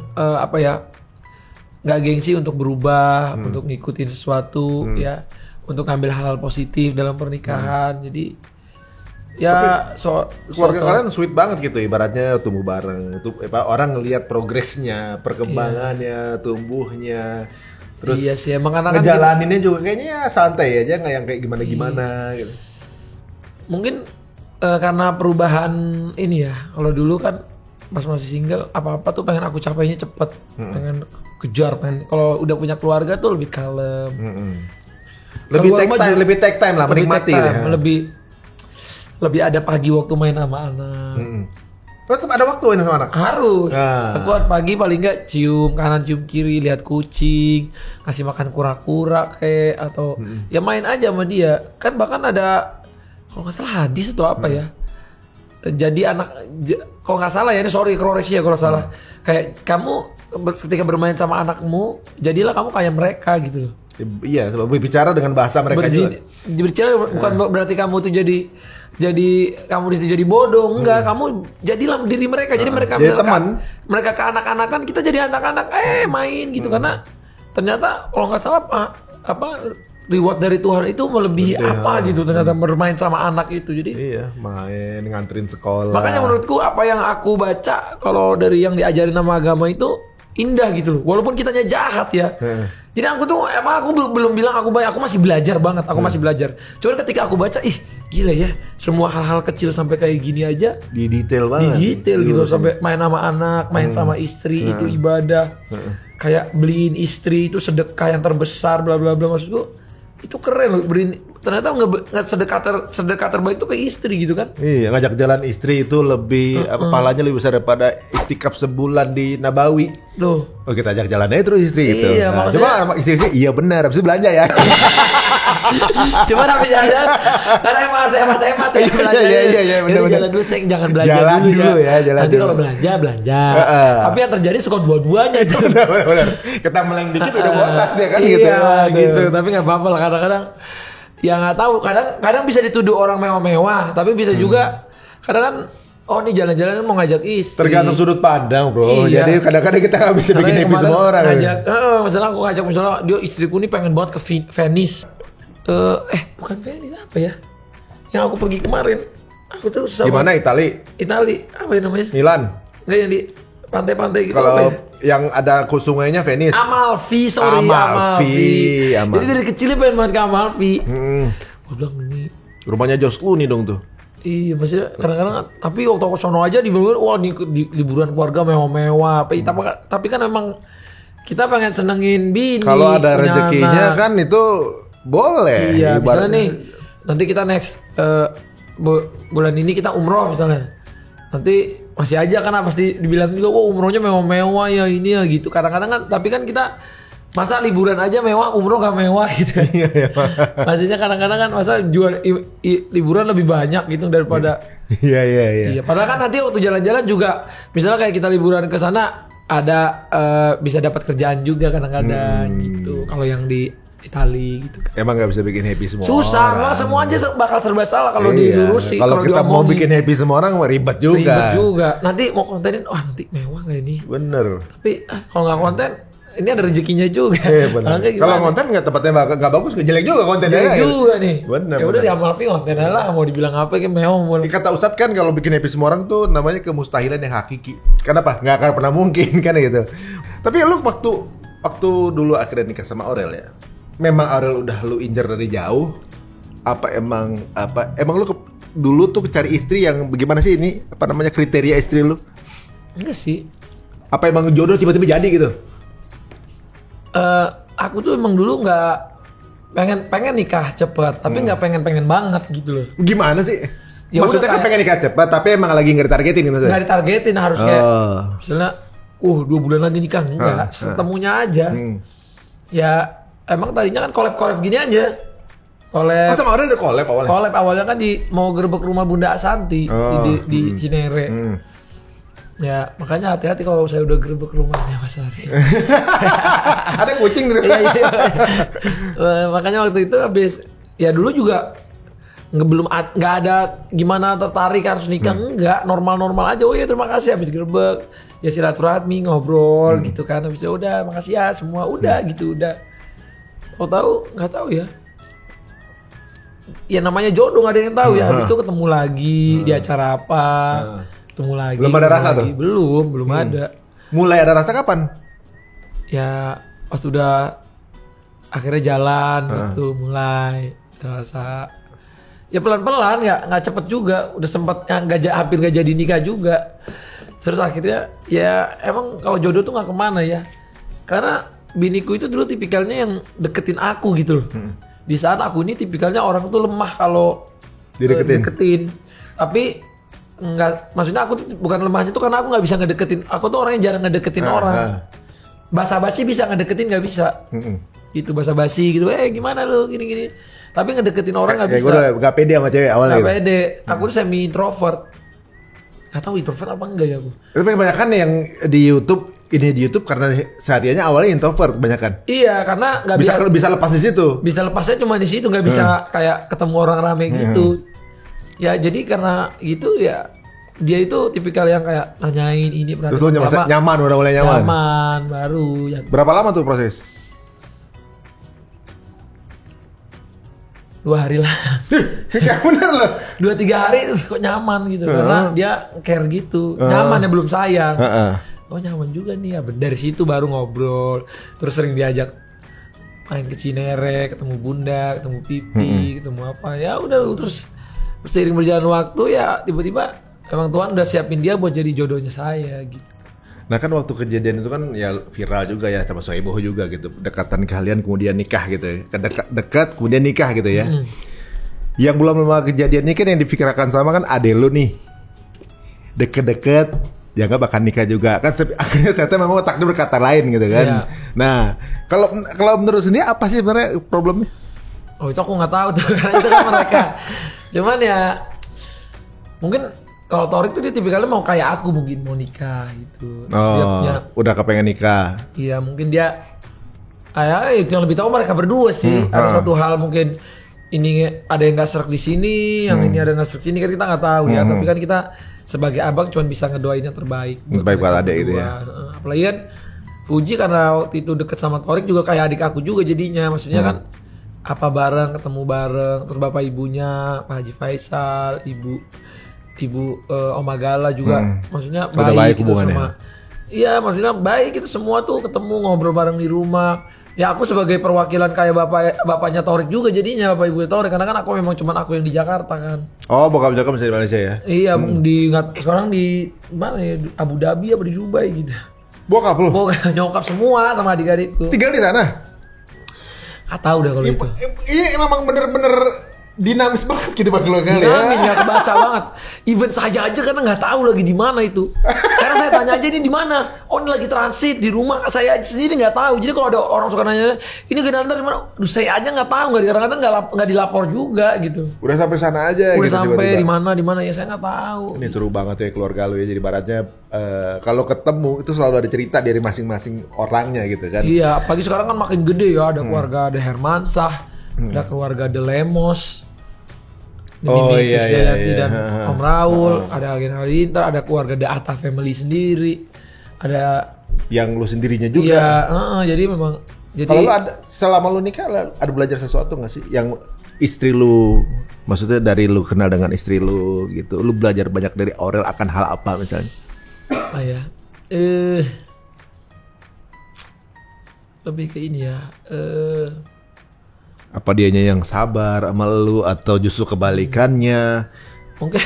nggak gengsi untuk berubah, untuk ngikutin sesuatu ya, untuk ngambil hal-hal positif dalam pernikahan. Jadi ya keluarga kalian sweet banget gitu, ibaratnya tumbuh bareng. Orang ngelihat progresnya, perkembangannya, tumbuhnya. Terus iya sih, emang karena ngejalaninnya juga kayaknya santai aja, nggak yang kayak gimana-gimana gitu. Mungkin karena perubahan ini ya. Kalau dulu kan pas masih single, apa-apa tuh pengen aku capainya cepet, pengen kejar, kalau udah punya keluarga tuh lebih kalem, lebih take time lah, menikmati ya. Lebih ada pagi waktu main sama anak. Tetap ada waktu main sama anak? Harus. Aku pagi paling nggak cium kanan cium kiri, lihat kucing, kasih makan kura-kura kayak atau ya main aja sama dia. Kan bahkan ada kalau nggak salah hadis atau apa ya. Jadi kalau nggak salah ya, ini sorry koreksi ya kalau salah. Kayak kamu ketika bermain sama anakmu, jadilah kamu kayak mereka gitu loh. Iya, sebab berbicara dengan bahasa mereka juga. Berbicara bukan berarti kamu tuh jadi kamu di situ jadi bodoh, enggak. Kamu jadilah diri mereka. Jadi mereka mereka ke anak-anakan, kita jadi anak-anak main gitu. Karena ternyata kalau nggak salah apa reward dari Tuhan itu melebihi gitu ternyata bermain sama anak itu. Jadi iya, main nganterin sekolah. Makanya menurutku apa yang aku baca kalau dari yang diajarin nama agama itu indah gitu loh. Walaupun kitanya jahat ya. Jadi aku tuh aku belum bilang aku masih belajar banget. Aku masih belajar. Cuman ketika aku baca, gila ya, semua hal-hal kecil sampai kayak gini aja di detail banget. Di detail gitu sampai main sama anak, main sama istri itu ibadah. Kayak beliin istri itu sedekah yang terbesar bla bla bla, maksudku itu keren loh. Ternyata sedekah terbaik itu ke istri gitu kan. Iya, ngajak jalan istri itu lebih pahalanya lebih besar daripada iktikaf sebulan di Nabawi. Tuh. Oh, kita ajak jalan aja terus istri gitu. Iya, nah, coba sama istri iya benar, habis itu belanja ya. Cuma tapi jalan karena emang hemat-hemat ya belanja. Iya, benar. Jalan dulu, jangan belanja dulu ya. Nanti kalau belanja. Tapi yang terjadi suka dua-duanya itu. Benar. Kita meleng dikit udah botas dia kan gitu. Iya, gitu. Tapi enggak apa-apa lah, kadang-kadang ya nggak tahu, kadang bisa dituduh orang mewah-mewah, tapi bisa juga kadang kan ini jalan-jalan mau ngajak istri. Tergantung sudut pandang, bro. Iya. Jadi kadang-kadang kita nggak bisa bikin happy semua orang. Misalnya aku ngajak, misalnya dia istriku nih pengen banget ke Venice. Bukan Venice, apa ya? Yang aku pergi kemarin. Aku tuh di mana? Itali, apa ya namanya? Milan. Enggak, yang di pantai-pantai gitu. Kalau yang ada sungainya Venice. Amalfi. Jadi dari kecilnya pengen banget ke Amalfi. Gue bilang ini rumahnya Josh Clooney dong tuh. Iya, maksudnya kadang-kadang, tapi waktu aku sono aja dibilang, wah ini liburan keluarga mewah-mewah. Tapi kan memang kita pengen senengin bini. Kalau ada rezekinya kan itu boleh. Iya, misalnya nih, nanti kita next bulan ini kita umroh misalnya. Nanti masih aja kan pasti dibilang gitu, umrohnya mewah-mewah ya ini ya gitu. Kadang-kadang kan, tapi kan kita Masa liburan aja mewah, umroh gak mewah gitu. Iya. Maksudnya kadang-kadang kan masa jual liburan lebih banyak gitu daripada. Iya. Iya. Padahal kan nanti waktu jalan-jalan juga, misalnya kayak kita liburan ke sana ada bisa dapat kerjaan juga kadang-kadang gitu. Kalau yang di Itali gitu kan. Emang nggak bisa bikin happy semua Susah, orang. Semua aja bakal serba salah kalau Iya. dilurusin. Kalau kita mau bikin happy semua orang ribet juga. Ribet juga. Nanti mau kontenin, nanti mewah nggak ini? Bener. Tapi kalau nggak konten, ini ada rezekinya juga. Bener. Kalau konten nggak tempatnya nggak bagus, nggak jelek juga kontennya. jelek juga nih. Bener. Ya udah diamalin konten aja lah. Mau dibilang apa kayak mewah. Kata Ustadz kan kalau bikin happy semua orang tuh namanya kemustahilan yang hakiki. Kenapa? Nggak akan pernah mungkin kan gitu. Tapi lu waktu dulu akhirnya nikah sama Aurel ya, memang Aurel udah lu injer dari jauh? Emang lu dulu tuh cari istri yang bagaimana sih ini? Apa namanya kriteria istri lu? Enggak sih. Apa emang jodoh tiba-tiba jadi gitu? Aku tuh emang dulu nggak pengen nikah cepet, tapi nggak pengen banget gitu loh. Gimana sih? Ya Maksudnya udah kan pengen nikah cepat, tapi emang lagi nggak ditargetin gitu maksudnya? Nggak ditargetin harus kayak, misalnya, 2 bulan lagi nikah enggak, setemunya aja. Ya emang tadinya kan collab gini aja. Collab. Sama Aurel udah collab awalnya? Collab awalnya kan mau gerbek rumah Bunda Asanti di Cinere. Ya makanya hati-hati kalau saya udah gerbek rumahnya Mas Ari. Ada kucing dulu. Iya. Makanya waktu itu habis ya dulu juga nggak ada gimana tertarik harus nikah, enggak, normal aja. Oh iya terima kasih habis gerbek ya silaturahmi ngobrol gitu kan, habis itu udah makasih ya semua udah gitu udah. Nggak tahu ya. Ya namanya jodoh nggak ada yang tahu ya. Habis itu ketemu lagi di acara apa, ketemu lagi. Belum ada rasa tuh? Belum ada. Mulai ada rasa kapan? Ya pas udah akhirnya jalan gitu mulai ada rasa. Ya pelan-pelan ya nggak cepet juga. Udah sempet hampir nggak jadi nikah juga. Terus akhirnya ya emang kalau jodoh tuh nggak kemana ya. Karena biniku itu dulu tipikalnya yang deketin aku gitu loh. Di saat aku ini tipikalnya orang tuh lemah kalau deketin. Tapi nggak, maksudnya aku tuh bukan lemahnya tuh karena aku nggak bisa ngedeketin. Aku tuh orang yang jarang ngedeketin orang. Basa-basi bisa ngedeketin nggak bisa. Itu basa-basi gitu. Gimana lu gini-gini. Tapi ngedeketin orang nggak bisa. Gue udah gak pede sama cewek awalnya. Gak pede. Aku tuh semi introvert. Gak tahu introvert apa enggak ya aku. Tapi kebanyakan yang di YouTube karena sehariannya awalnya introvert kebanyakan. Iya, karena nggak bisa lepas di situ. Bisa lepasnya cuma di situ, nggak bisa kayak ketemu orang rame gitu. Ya jadi karena gitu ya dia itu tipikal yang kayak nanyain ini Terus lu nyaman, udah mulai nyaman. Nyaman baru. Ya. Berapa lama tuh proses? 2 hari lah. Ya bener loh. 2-3 hari itu kok nyaman gitu karena dia care gitu. Nyaman ya belum sayang. Oh nyaman juga nih ya. Dari situ baru ngobrol. Terus sering diajak main ke Cinere, ketemu Bunda, ketemu Pipi, ketemu apa. Ya udah terus seiring berjalan waktu ya tiba-tiba emang Tuhan udah siapin dia buat jadi jodohnya saya gitu. Nah kan waktu kejadian itu kan ya viral juga ya, termasuk heboh juga gitu. Dekatan kalian kemudian nikah gitu ya. Dekat kemudian nikah gitu ya. Yang belum lama kejadian ini kan yang difikirkan sama kan ade lu nih. Deket-deket ya nggak bakal nikah juga kan, akhirnya ternyata memang takdir berkata lain gitu kan. Iya. Nah kalau menurut sendiri apa sih sebenarnya problemnya? Oh itu aku nggak tahu tuh karena itu kan mereka. Cuman ya mungkin kalau Torik tuh dia tipikalnya mau kayak aku mungkin mau nikah gitu. Dia punya, udah kepengen nikah. Iya mungkin dia yang lebih tahu mereka berdua sih. Ada satu hal mungkin ini ada yang nggak serak di sini, yang ini ada nggak serak sini kan kita nggak tahu ya. Tapi kan kita sebagai abang cuma bisa ngedoain yang terbaik. Baik buat adik itu ya. Apalagi kan Fuji karena waktu itu deket sama Torik juga kayak adik aku juga jadinya. Maksudnya kan apa bareng, ketemu bareng. Terus bapak ibunya Pak Haji Faisal, ibu Oma Gala juga, maksudnya baik gitu sama. Iya, maksudnya baik kita semua tuh ketemu ngobrol bareng di rumah. Ya aku sebagai perwakilan kayak bapaknya Torik juga jadinya, bapak ibu Torik karena kan aku memang cuman aku yang di Jakarta kan. Oh, bokap Jakarta masih di Malaysia ya? Iya, sekarang di mana ya? Abu Dhabi apa di Dubai gitu. Bokap lu? Bokap nyokap semua sama adik-adikku. Tinggal di sana? Gak tahu deh kalau itu. Ini memang bener-bener dinamis banget gitu bagi lo kali Dinamis, ya. nggak kebaca banget. Even saya aja karena nggak tahu lagi di mana itu. Karena saya tanya aja ini di mana. Oh ini lagi transit di rumah. Saya sendiri nggak tahu. Jadi kalau ada orang suka nanya ini Ganantar di mana? Duh, saya aja nggak tahu. Kadang-kadang nggak dilapor juga gitu. Udah sampai sana aja. Udah gitu, sampai tiba-tiba. di mana ya saya nggak tahu. Ini seru banget ya keluarga lu ya. Jadi baratnya kalau ketemu itu selalu ada cerita dari masing-masing orangnya gitu kan. Iya, apalagi sekarang kan makin gede ya. Ada keluarga, ada Hermansah, ada keluarga De Lemos. Oh, iya, Krisdayanti iya. dan Om Raul, ada Gen Halilintar, ada keluarga The Atta Family sendiri, ada Yang lu sendirinya juga. iya, jadi memang jadi Kalau lu ada selama lu nikah ada belajar sesuatu nggak sih yang istri lu, maksudnya dari lu kenal dengan istri lu gitu, lu belajar banyak dari Aurel akan hal apa misalnya? ya lebih ke ini ya, Apa dianya yang sabar sama lu atau justru kebalikannya? mungkin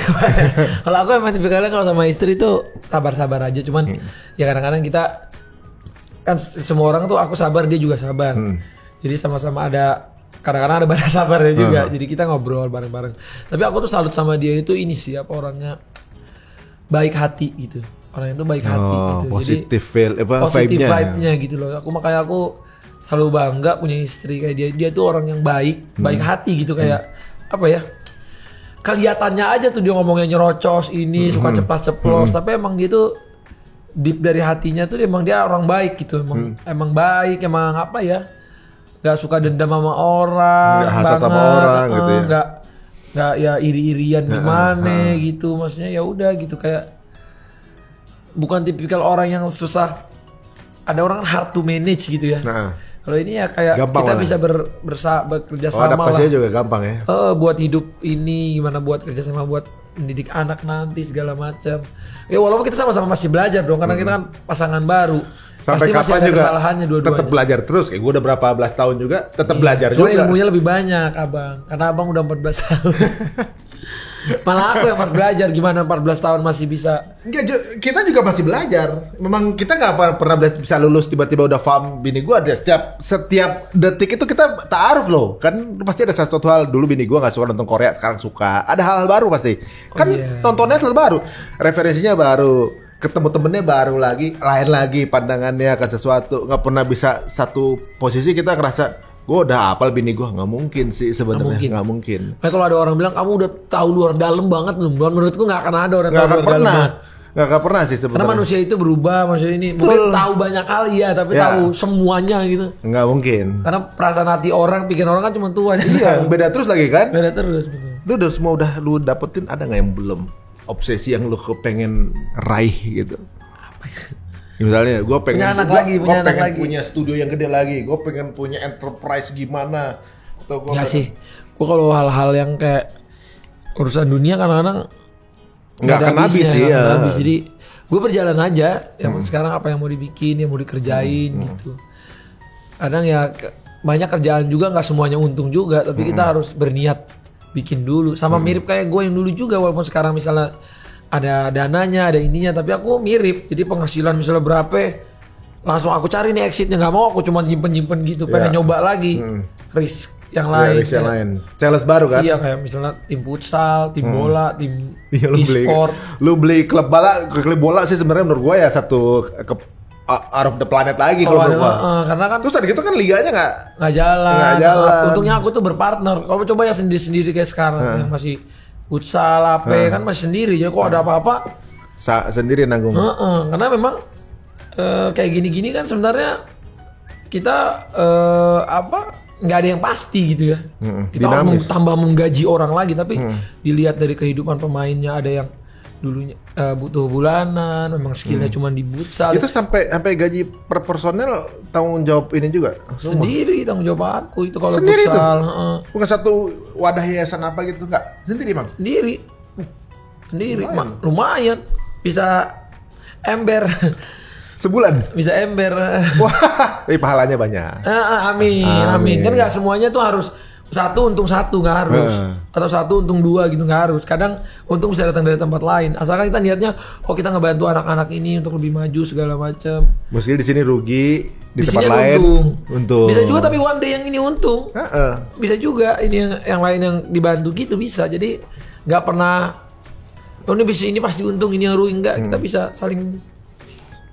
kalau aku emang tipikalnya kalau sama istri tuh sabar-sabar aja, cuman ya kadang-kadang kita kan semua orang tuh aku sabar dia juga sabar, jadi sama-sama ada kadang-kadang ada batas sabarnya juga, jadi kita ngobrol bareng-bareng. Tapi aku tuh salut sama dia itu ini sih apa orangnya baik hati gitu, orangnya tuh baik hati gitu, Positif positif vibe-nya. vibe-nya gitu loh. Makanya aku selalu bangga punya istri kayak dia. Dia tuh orang yang baik, baik hati gitu, kayak apa ya? Kelihatannya aja tuh dia ngomongnya nyerocos ini, suka ceplas-ceplos, tapi emang gitu deep dari hatinya tuh emang dia orang baik gitu. Emang baik, emang apa ya? Gak suka dendam sama orang, Nggak hasad sama orang gitu ya. Gak ya iri-irian gimana gitu. Maksudnya ya udah gitu, kayak bukan tipikal orang yang susah. Ada orang hard to manage gitu ya. Nah. Kalau ini ya kayak Gampang kita lah. bisa bekerja sama lah. Adaptasinya juga gampang ya. Buat hidup ini gimana, buat kerja sama, buat mendidik anak nanti segala macam. Ya walaupun kita sama-sama masih belajar dong, karena kita kan pasangan baru. Sampai Pasti masih kapan ada juga kesalahannya dua-duanya. tetap belajar terus. Kayak gue udah berapa belas tahun juga tetap belajar Cuma juga. ilmunya lebih banyak abang, karena abang udah 14 tahun. Malah aku yang 14 belajar, gimana 14 tahun masih bisa. Enggak, kita juga masih belajar. Memang kita nggak pernah bisa lulus tiba-tiba udah paham. Bini gue ada setiap detik itu kita ta'aruf loh. Kan pasti ada sesuatu hal. Dulu bini gue nggak suka nonton Korea, sekarang suka. Ada hal-hal baru pasti. Kan iya. tontonnya selalu baru, referensinya baru, ketemu temennya baru lagi, lain lagi pandangannya akan sesuatu. Nggak pernah bisa satu posisi kita ngerasa gue udah hafal bini gue, nggak mungkin sih sebenarnya, nggak mungkin. Nah, kalau ada orang bilang kamu udah tahu luar dalam banget, menurutku nggak akan ada orang Nggak tahu akan luar dalam pernah, banget. nggak akan pernah sih sebenarnya. Karena manusia itu berubah, manusia ini mungkin tahu banyak kali ya, tapi Ya. tahu semuanya gitu. Nggak mungkin. Karena perasaan hati orang, pikiran orang kan cuma Tuhan. Iya, beda terus lagi kan. Beda terus betul. Lu udah semua udah lu dapetin, ada nggak yang belum? Obsesi yang lu kepengen raih gitu. Apa ya? Misalnya gue pengen Punya anak gua- lagi, gua punya anak pengen lagi. punya studio yang gede lagi, gue pengen punya enterprise gimana, atau gue Ya sih, gua kalau hal-hal yang kayak urusan dunia kadang-kadang Nggak ada akan habis habisnya, sih, nggak akan ya. habis. Jadi gue berjalan aja. Yang sekarang apa yang mau dibikin, yang mau dikerjain gitu. Kadang ya banyak kerjaan juga nggak semuanya untung juga, tapi kita harus berniat bikin dulu. Sama mirip kayak gue yang dulu juga, walaupun sekarang misalnya ada dananya, ada ininya, tapi aku mirip. Jadi penghasilan misalnya berapa, langsung aku cari nih exitnya. Nggak mau aku cuma nyimpen gitu, pengen nyoba lagi risk yang lain. yang Kayak- lain, challenge baru kan? Iya, kayak misalnya tim futsal, tim bola, tim Iya, e-sport. lu beli klub bola sih sebenarnya menurut gue ya satu out of the planet lagi kalau Kalau menurut ada, gua. karena kan Terus tadi gitu kan liganya nggak jalan. Nggak jalan. Untungnya aku tuh berpartner. Kalau coba ya sendiri-sendiri kayak sekarang yang masih futsal, apa kan masih sendiri. Jadi kok ada apa-apa, sendiri nanggung. karena memang kayak gini-gini kan sebenarnya kita nggak ada yang pasti gitu ya. Kita harus Dinamis. tambah menggaji orang lagi, tapi dilihat dari kehidupan pemainnya, ada yang dulunya butuh bulanan, memang skillnya cuma di futsal. Itu sampai gaji per personel tanggung jawab ini juga. Sendiri tanggung jawab aku itu kalau Sendiri tuh? futsal. Bukan satu wadah yayasan apa gitu enggak? Sendiri, Bang. Sendiri lumayan bisa ember. Sebulan. Bisa ember. Wah, pahalanya banyak. Amin. Kan nggak semuanya tuh harus satu untung satu nggak harus, atau satu untung dua gitu nggak harus. Kadang untung bisa datang dari tempat lain. Asalkan kita niatnya, oh kita ngebantu anak-anak ini untuk lebih maju segala macam. Mesti di sini rugi, di tempat sini lain untung. Bisa juga tapi one day yang ini untung. Bisa juga ini yang lain yang dibantu gitu bisa. Jadi nggak pernah, oh ini bisa ini pasti untung, ini yang rugi enggak. Kita bisa saling.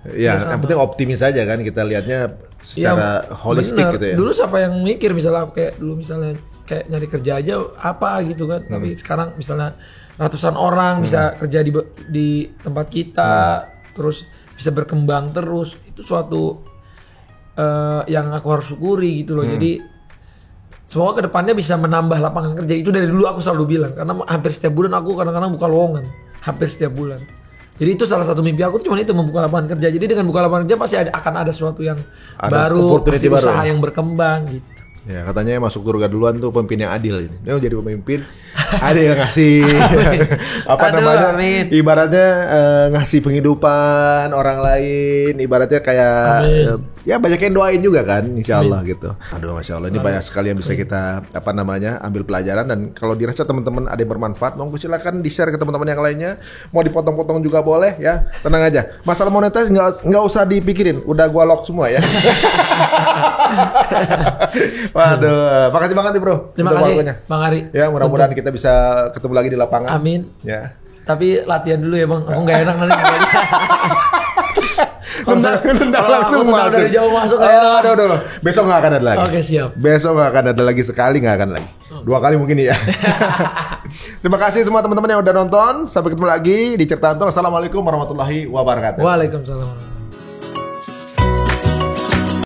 Ya, yang penting optimis aja kan kita lihatnya secara holistik bener. gitu ya. Dulu siapa yang mikir misalnya aku kayak dulu misalnya kayak nyari kerja aja apa gitu kan. Tapi sekarang misalnya ratusan orang bisa kerja di tempat kita, terus bisa berkembang terus. Itu suatu yang aku harus syukuri gitu loh. Jadi semoga kedepannya bisa menambah lapangan kerja. Itu dari dulu aku selalu bilang, karena hampir setiap bulan aku kadang-kadang buka lowongan, hampir setiap bulan. Jadi itu salah satu mimpi aku cuma itu, membuka lapangan kerja. Jadi dengan buka lapangan kerja pasti akan ada sesuatu yang baru, pasti usaha yang berkembang gitu. Ya katanya masuk surga duluan tuh pemimpin yang adil ini. Dia jadi pemimpin, ada yang ngasih namanya? Amin. Ibaratnya ngasih penghidupan orang lain. Ibaratnya kayak ya banyak yang doain juga kan, insya Allah gitu. Aduh, masya Allah ini banyak sekali yang bisa kita ambil pelajaran. Dan kalau dirasa teman-teman ada yang bermanfaat, monggo silakan di share ke teman-teman yang lainnya. Mau dipotong-potong juga boleh ya. Tenang aja. Masalah monetis nggak usah dipikirin. Udah gua lock semua ya. Waduh, makasih banget nih bro. Terima kasih Bang Ari. Ya mudah-mudahan kita bisa ketemu lagi di lapangan. Amin. Ya. Tapi latihan dulu ya bang, aku nggak enak nanti. Nendang langsung masuk. Dari jauh masuk. Aduh. Besok nggak akan ada lagi. Oke siap. Besok nggak akan ada lagi, sekali nggak akan lagi. 2 kali mungkin ya. Terima kasih semua teman-teman yang udah nonton. Sampai ketemu lagi di Cerita Untung. Assalamualaikum warahmatullahi wabarakatuh. Waalaikumsalam.